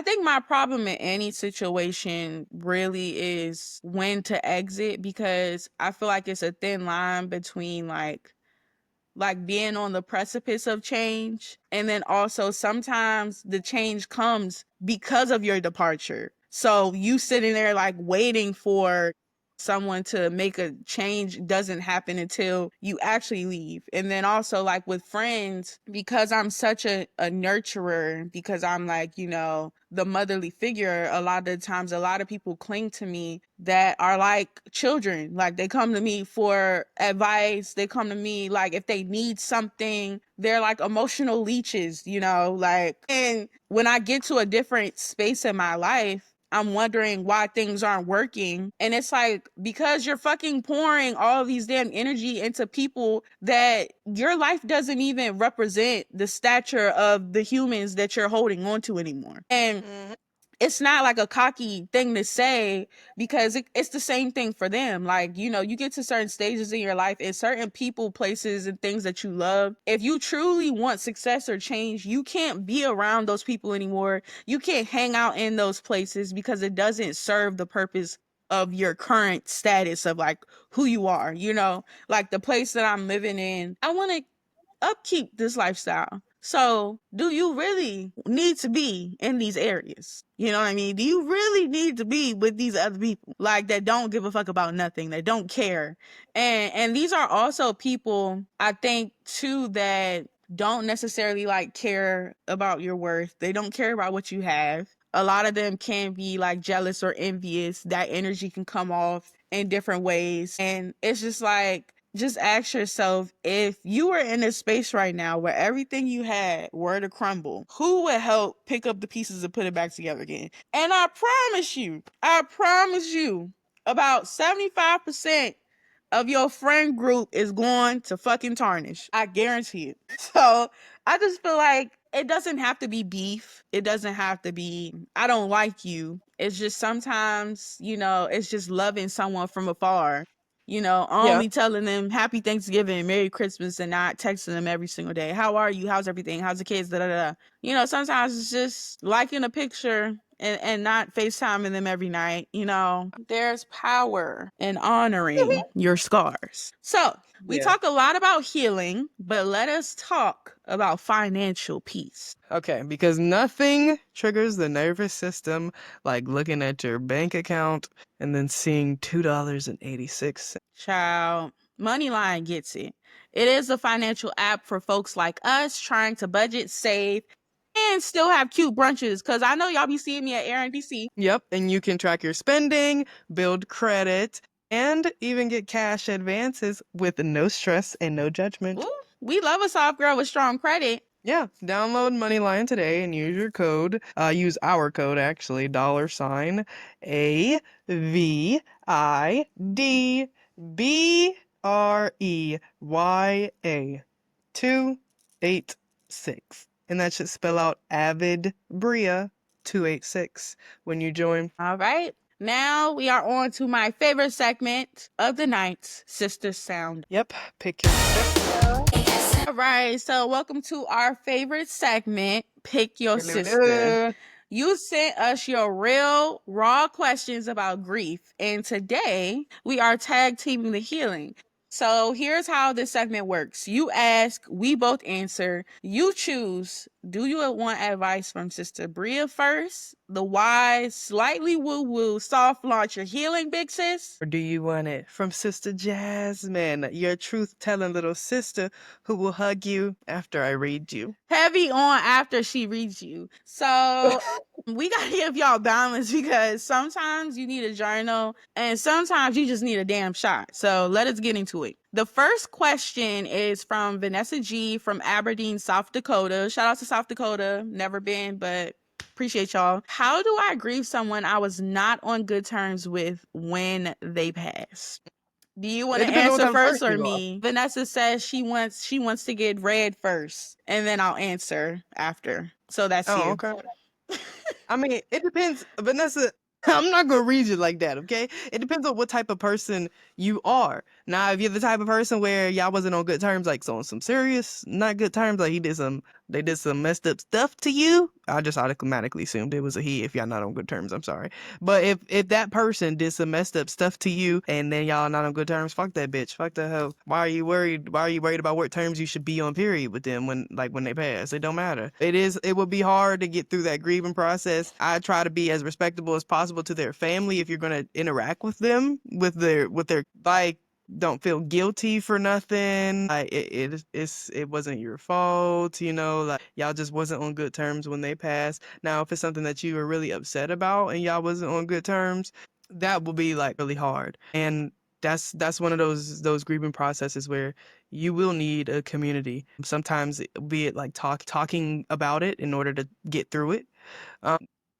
think my problem in any situation really is when to exit, because I feel like it's a thin line between like being on the precipice of change, and then also sometimes the change comes because of your departure, so you sitting there like waiting for someone to make a change doesn't happen until you actually leave. And then also like with friends, because I'm such a nurturer, because I'm like, you know, the motherly figure, a lot of the times a lot of people cling to me that are like children. Like they come to me for advice, they come to me like if they need something. They're like emotional leeches, you know, like. And when I get to a different space in my life, I'm wondering why things aren't working. And it's like, because you're fucking pouring all of these damn energy into people that your life doesn't even represent the stature of the humans that you're holding on to anymore. And it's not like a cocky thing to say, because it's the same thing for them. Like, you know, you get to certain stages in your life and certain people, places, and things that you love. If you truly want success or change, you can't be around those people anymore. You can't hang out in those places because it doesn't serve the purpose of your current status of like who you are, you know? Like the place that I'm living in, I want to upkeep this lifestyle. So, do you really need to be in these areas? You know what I mean? Do you really need to be with these other people like that don't give a fuck about nothing, that don't care? And these are also people, I think, too, that don't necessarily like care about your worth. They don't care about what you have. A lot of them can be like jealous or envious. That energy can come off in different ways. And it's just like, just ask yourself, if you were in a space right now where everything you had were to crumble, who would help pick up the pieces and put it back together again? And I promise you, about 75% of your friend group is going to fucking tarnish. I guarantee it. So I just feel like it doesn't have to be beef. It doesn't have to be, I don't like you. It's just sometimes, you know, it's just loving someone from afar, you know, Yeah. only telling them happy Thanksgiving, Merry Christmas, and not texting them every single day. How are you? How's everything? How's the kids? Da, da, da. You know, sometimes it's just liking a picture and not FaceTiming them every night. You know, there's power in honoring your scars. So we Yeah. talk a lot about healing, but let us talk about financial peace. Okay, because nothing triggers the nervous system like looking at your bank account and then seeing $2.86. Child, MoneyLion gets it. It is a financial app for folks like us trying to budget, save, and still have cute brunches. Because I know y'all be seeing me at Air and DC. Yep, and you can track your spending, build credit, and even get cash advances with no stress and no judgment. Ooh, we love a soft girl with strong credit. Yeah, download MoneyLion today and use your code. Use our code actually, $AVIDBREYA 286. And that should spell out Avid Bria 286 when you join. All right. Now we are on to my favorite segment of the night, Sister Sound. Yep, pick your sister. All right. So, welcome to our favorite segment, Pick Your Sister. Hello. You sent us your real, raw questions about grief, and today we are tag teaming the healing. So here's how this segment works. You ask, we both answer. You choose. Do you want advice from Sister Bria first? The wise, slightly woo-woo, soft launch your healing, big sis? Or do you want it from Sister Jasmine, your truth-telling little sister who will hug you after I read you? Heavy on after she reads you. So we gotta give y'all balance, because sometimes you need a journal and sometimes you just need a damn shot. So let us get into it. The first question is from Vanessa G from Aberdeen, South Dakota. Shout out to South Dakota. Never been, but appreciate y'all. How do I grieve someone I was not on good terms with when they passed? Do you want It to depends on what answer type of first person or you are. me? Vanessa says she wants to get read first, and then I'll answer after. So that's Oh, you. okay. I mean, it depends, Vanessa. I'm not gonna read you like that, okay? It depends on what type of person you are. Now, if you're the type of person where y'all wasn't on good terms, like so on some serious, not good terms, like they did some messed up stuff to you, I just automatically assumed it was a he. If y'all not on good terms, I'm sorry. But if that person did some messed up stuff to you and then y'all not on good terms, fuck that bitch, fuck the hoe. Why are you worried? Why are you worried about what terms you should be on? Period with them when they pass. It don't matter. It would be hard to get through that grieving process. I try to be as respectable as possible to their family if you're gonna interact with them with their like. Don't feel guilty for nothing. Like it wasn't your fault, you know. Like y'all just wasn't on good terms when they passed. Now, if it's something that you were really upset about and y'all wasn't on good terms, that will be like really hard. And that's one of those grieving processes where you will need a community. Sometimes, be it like talking about it in order to get through it.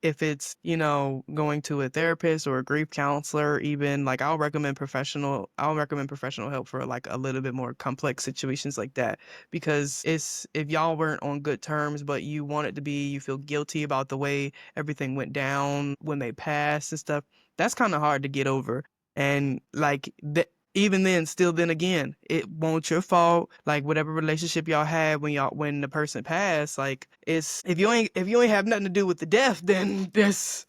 if it's, going to a therapist or a grief counselor, even like I'll recommend professional help for like a little bit more complex situations like that. Because it's, if y'all weren't on good terms, but you want it to be, you feel guilty about the way everything went down when they passed and stuff, that's kind of hard to get over. And like even then, still then again, it won't your fault. Like whatever relationship y'all had when the person passed, like it's, if you ain't have nothing to do with the death, then there's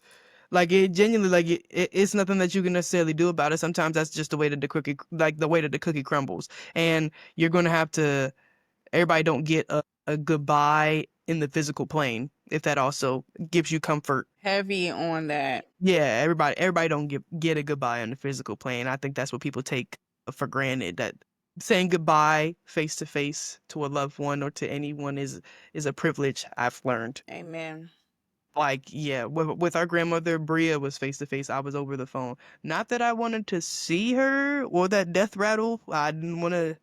like it genuinely, like it's nothing that you can necessarily do about it. Sometimes that's just the way that the way that the cookie crumbles, and you're gonna have to. Everybody don't get a goodbye in the physical plane, if that also gives you comfort. Heavy on that. Yeah, everybody don't get a goodbye on the physical plane. I think that's what people take for granted, that saying goodbye face to face to a loved one or to anyone is a privilege, I've learned. Amen. Like, yeah, with our grandmother, Breya was face to face. I was over the phone. Not that I wanted to see her or that death rattle. I didn't want to,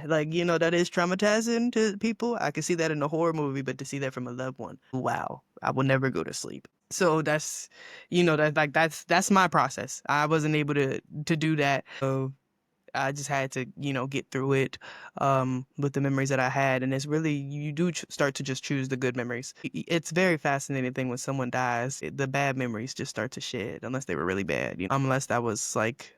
like, that is traumatizing to people. I could see that in a horror movie, but to see that from a loved one, wow, I will never go to sleep. So that's, that's my process. I wasn't able to do that. So I just had to, get through it with the memories that I had. And it's really, you do start to just choose the good memories. It's very fascinating thing when someone dies, the bad memories just start to shed, unless they were really bad, unless that was like,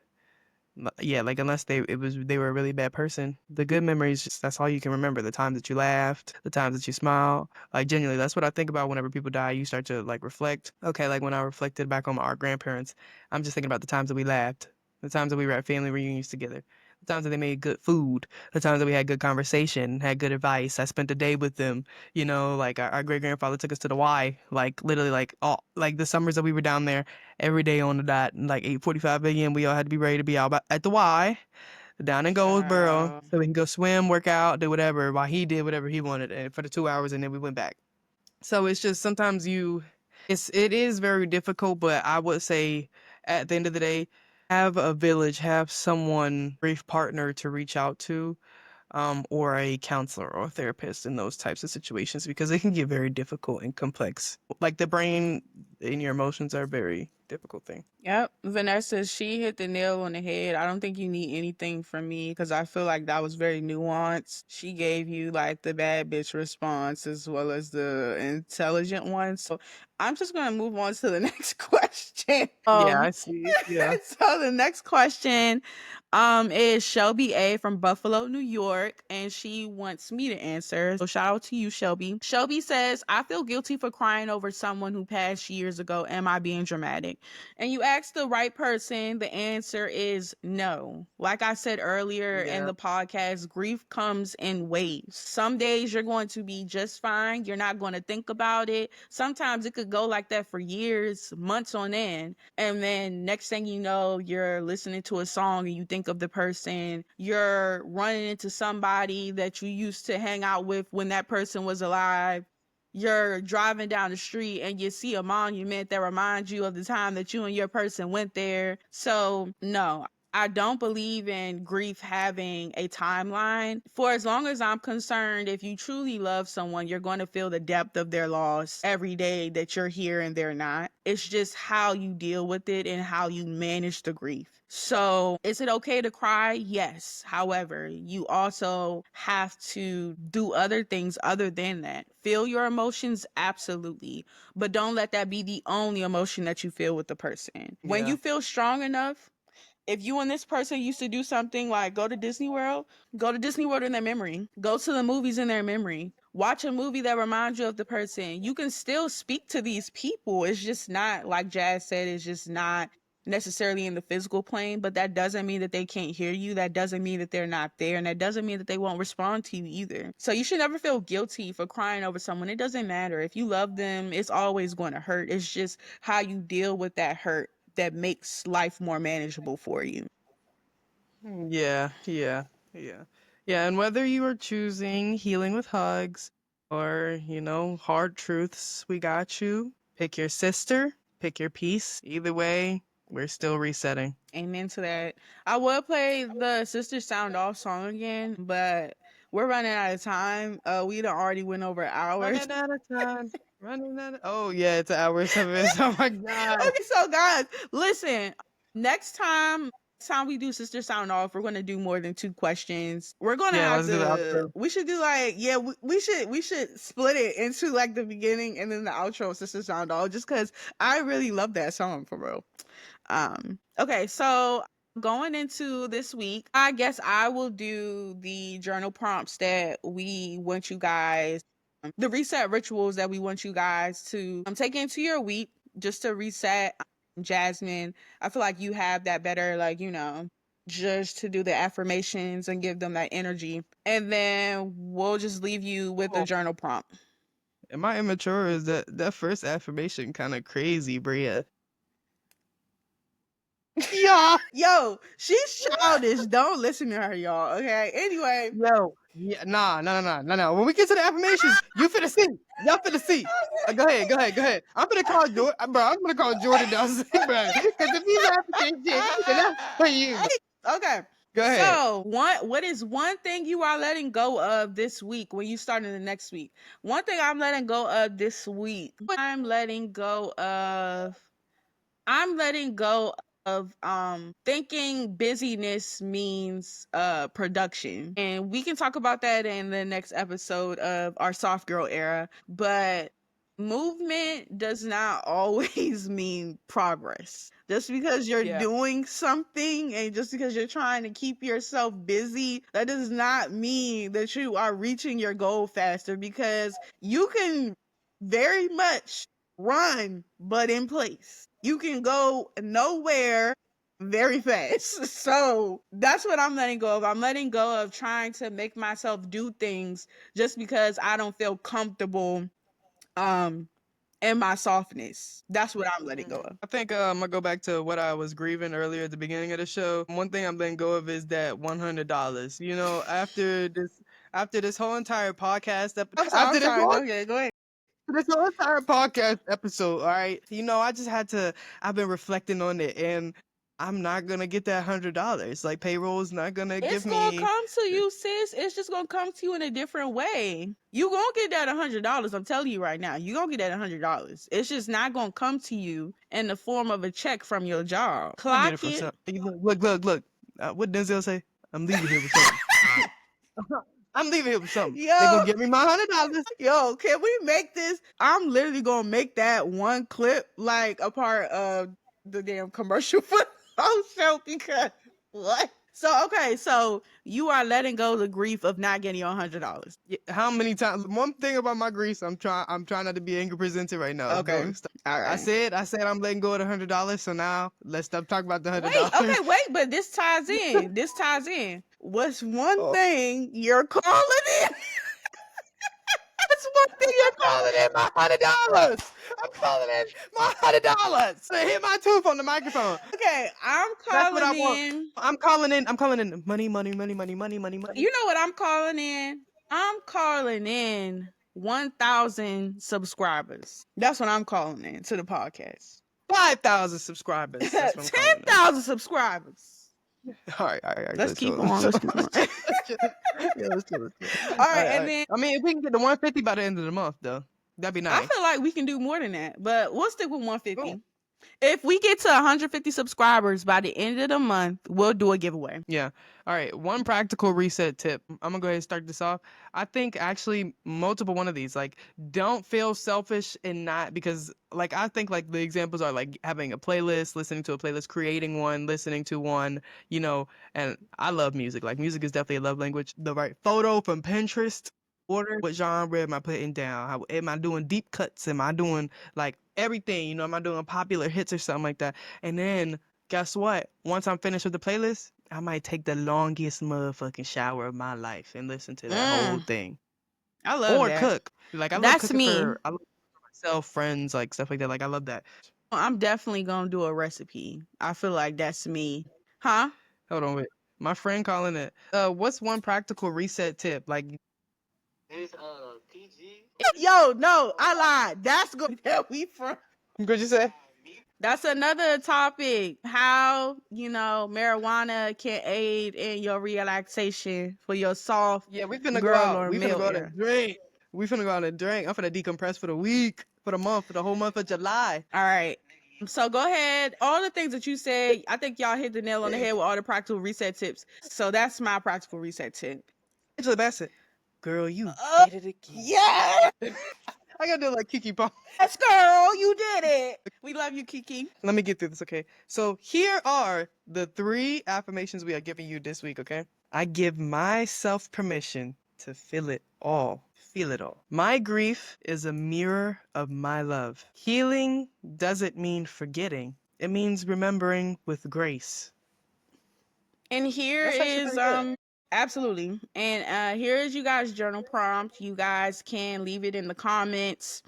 yeah, like unless they were a really bad person. The good memories, just, that's all you can remember. The times that you laughed, the times that you smiled. Like genuinely, that's what I think about whenever people die. You start to like reflect. Okay, like when I reflected back on our grandparents, I'm just thinking about the times that we laughed, the times that we were at family reunions together, the times that they made good food, the times that we had good conversation, had good advice. I spent the day with them. Like our great grandfather took us to the Y, like literally like all like the summers that we were down there every day on the dot, and like 8:45 a.m. we all had to be ready to be out at the Y down in Goldsboro Child. so we can go swim, work out, do whatever, while he did whatever he wanted, and for the 2 hours, and then we went back. So it's just sometimes it is very difficult, but I would say at the end of the day, have a village, have someone, grief partner to reach out to, or a counselor or a therapist in those types of situations, because it can get very difficult and complex. Like the brain and your emotions are a very difficult thing. Yep. Vanessa, she hit the nail on the head. I don't think you need anything from me because I feel like that was very nuanced. She gave you like the bad bitch response as well as the intelligent one. So I'm just gonna move on to the next question. Yeah, I see. Yeah. So the next question is Shelby A from Buffalo, New York, and she wants me to answer. So shout out to you, Shelby. Shelby says, I feel guilty for crying over someone who passed years ago. Am I being dramatic? And you ask the right person, the answer is no. Like I said earlier in Yeah. the podcast, grief comes in waves. Some days you're going to be just fine. You're not going to think about it. Sometimes it could go like that for years, months on end. And then next thing you know, you're listening to a song and you think of the person. You're running into somebody that you used to hang out with when that person was alive. You're driving down the street and you see a monument that reminds you of the time that you and your person went there. So, no, I don't believe in grief having a timeline. For as long as I'm concerned, if you truly love someone, you're going to feel the depth of their loss every day that you're here and they're not. It's just how you deal with it and how you manage the grief. So, is it okay to cry? Yes. However, you also have to do other things other than that. Feel your emotions, absolutely. But don't let that be the only emotion that you feel with the person. When Yeah. you feel strong enough, if you and this person used to do something like go to Disney World in their memory. Go to the movies in their memory. Watch a movie that reminds you of the person. You can still speak to these people. It's just not, like Jazz said, it's just not necessarily in the physical plane, but that doesn't mean that they can't hear you. That doesn't mean that they're not there. And that doesn't mean that they won't respond to you either. So you should never feel guilty for crying over someone. It doesn't matter. If you love them, it's always going to hurt. It's just how you deal with that hurt that makes life more manageable for you. Yeah, yeah, yeah. Yeah, and whether you are choosing healing with hugs or, hard truths, we got you. Pick your sister, pick your peace. Either way, we're still resetting. Amen to that. I would play the Sister Sound Off song again, but we're running out of time. We done already went over hours. Running out of time. Running that. Oh yeah, it's an hour and 7 minutes. Oh my god. Okay, so guys, listen. Next time we do sister sound off, we're gonna do more than 2 questions. We're gonna Yeah, have let's do the to. outro. We should do like we should split it into like the beginning and then the outro of sister sound off, just because I really love that song for real. Okay, so going into this week, I guess I will do the journal prompts that we want you guys, the reset rituals that we want you guys to take into your week just to reset. Jasmine, I feel like you have that better, like, just to do the affirmations and give them that energy. And then we'll just leave you with a Oh, journal prompt. am I immature? Or is that first affirmation kind of crazy, Bria? Yeah. Yo, she's childish. Don't listen to her, y'all. Okay. Anyway. Yo. Yeah. Nah. No. No. No. No. No. When we get to the affirmations, you finna see. Y'all finna see. Go ahead. Go ahead. Go ahead. I'm finna call Jordan, bro. I'm gonna call Jordan downstairs, bro. Because if he's laughing at shit, then that's for you. Okay. Go ahead. So, what is one thing you are letting go of this week when you start in the next week? One thing I'm letting go of this week. I'm letting go of thinking busyness means production. And we can talk about that in the next episode of our soft girl era, but movement does not always mean progress. Just because you're doing something and just because you're trying to keep yourself busy, that does not mean that you are reaching your goal faster, because you can very much run but in place. You can go nowhere very fast. So that's what I'm letting go of. I'm letting go of trying to make myself do things just because I don't feel comfortable in my softness. That's what I'm letting go of. I think I'm gonna go back to what I was grieving earlier at the beginning of the show. One thing I'm letting go of is that $100. You know, after this whole entire podcast Go ahead. this whole entire podcast episode, all right. You know, I've been reflecting on it, and I'm not gonna get that $100. Like, payroll's not gonna It's give gonna me. come to you, sis. It's just gonna come to you in a different way. You gonna get that $100. I'm telling you right now. You gonna get that $100. It's just not gonna come to you in the form of a check from your job. I'll get it Clock from it. something. Look. What Denzel say? I'm leaving here with something. I'm leaving here with something. Yo. They gonna give me my $100. Yo, can we make this? I'm literally gonna make that one clip like a part of the damn commercial for the whole show, because what? So okay, so you are letting go the grief of not getting your $100. Yeah, how many times? One thing about my grease, I'm trying not to be angry presented right now. Okay. All right. I said I'm letting go of the $100. So now let's stop talking about the $100. Wait, but this ties in. What's one thing you're calling in? That's one thing you're calling in my $100. I'm calling in my $100. I hit my tooth on the microphone. Okay, That's what I want. I'm calling in money. You know what I'm calling in? I'm calling in 1,000 subscribers. That's what I'm calling in to the podcast. 5,000 subscribers. 10,000 subscribers. All right. Let's keep on. Let's keep on. Let's chill. All right, and then I mean, if we can get to 150 by the end of the month, though, that'd be nice. I feel like we can do more than that, but we'll stick with 150. Cool. If we get to 150 subscribers by the end of the month, we'll do a giveaway. Yeah. All right. One practical reset tip. I'm going to go ahead and start this off. I think actually multiple one of these, like, don't feel selfish and not, because like, I think like the examples are like having a playlist, listening to a playlist, creating one, listening to one, you know, and I love music. Like, music is definitely a love language. The right photo from Pinterest. Order, what genre am I putting down? How am I doing deep cuts? Am I doing like everything? You know, am I doing popular hits or something like that? And then guess what? Once I'm finished with the playlist, I might take the longest motherfucking shower of my life and listen to that whole thing. I love that. Or cook. Like, I love cooking for myself, friends, like stuff like that. Like, I love that. I'm definitely gonna do a recipe. I feel like that's me. Huh? Hold on, wait. My friend calling it. What's one practical reset tip? Like, It's PG. Yo, no, I lied. That's good. That we from. What'd you say? That's another topic. How, marijuana can aid in your relaxation for your soft. Yeah, we finna girl go out. or We finna male go out era. and drink. We finna go out and drink. I'm finna decompress for the week. for the whole month of July. All right. So go ahead. All the things that you said, I think y'all hit the nail on the head with all the practical reset tips. So that's my practical reset tip. Angela Bassett, girl, you did it again. Yeah. I gotta do like Kiki Palmer. Yes, girl, you did it. We love you, Kiki. Let me get through this, okay? So here are the 3 affirmations we are giving you this week, okay? I give myself permission to feel it all. Feel it all. My grief is a mirror of my love. Healing doesn't mean forgetting. It means remembering with grace. And here That's actually is pretty good. absolutely. And here is you guys' journal prompt. You guys can leave it in the comments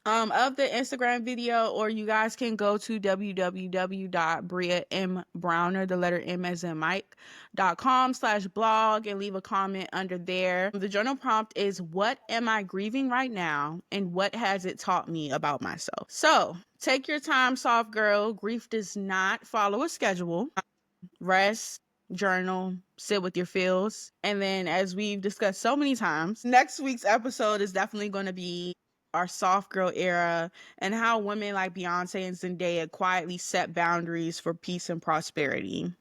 of the Instagram video, or you guys can go to www.breambrowner, the letter M as in Mike.com/blog, and leave a comment under there. The journal prompt is, what am I grieving right now, and what has it taught me about myself? So take your time, soft girl. Grief does not follow a schedule. Rest, journal, sit with your feels. And then, as we've discussed so many times, next week's episode is definitely going to be our soft girl era and how women like Beyonce and Zendaya quietly set boundaries for peace and prosperity.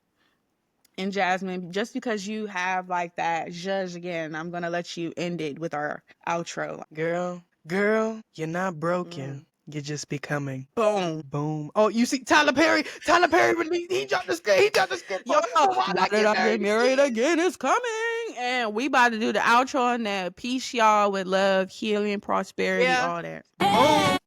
And Jasmine, just because you have like that judge again, I'm going to let you end it with our outro. Girl, you're not broken. You're just becoming. Boom. Boom. Oh, you see Tyler Perry released. He dropped the skit. Yo, Why Did I Get Married Again is coming. And we about to do the outro on that. Peace, y'all, with love, healing, prosperity, all that. Boom.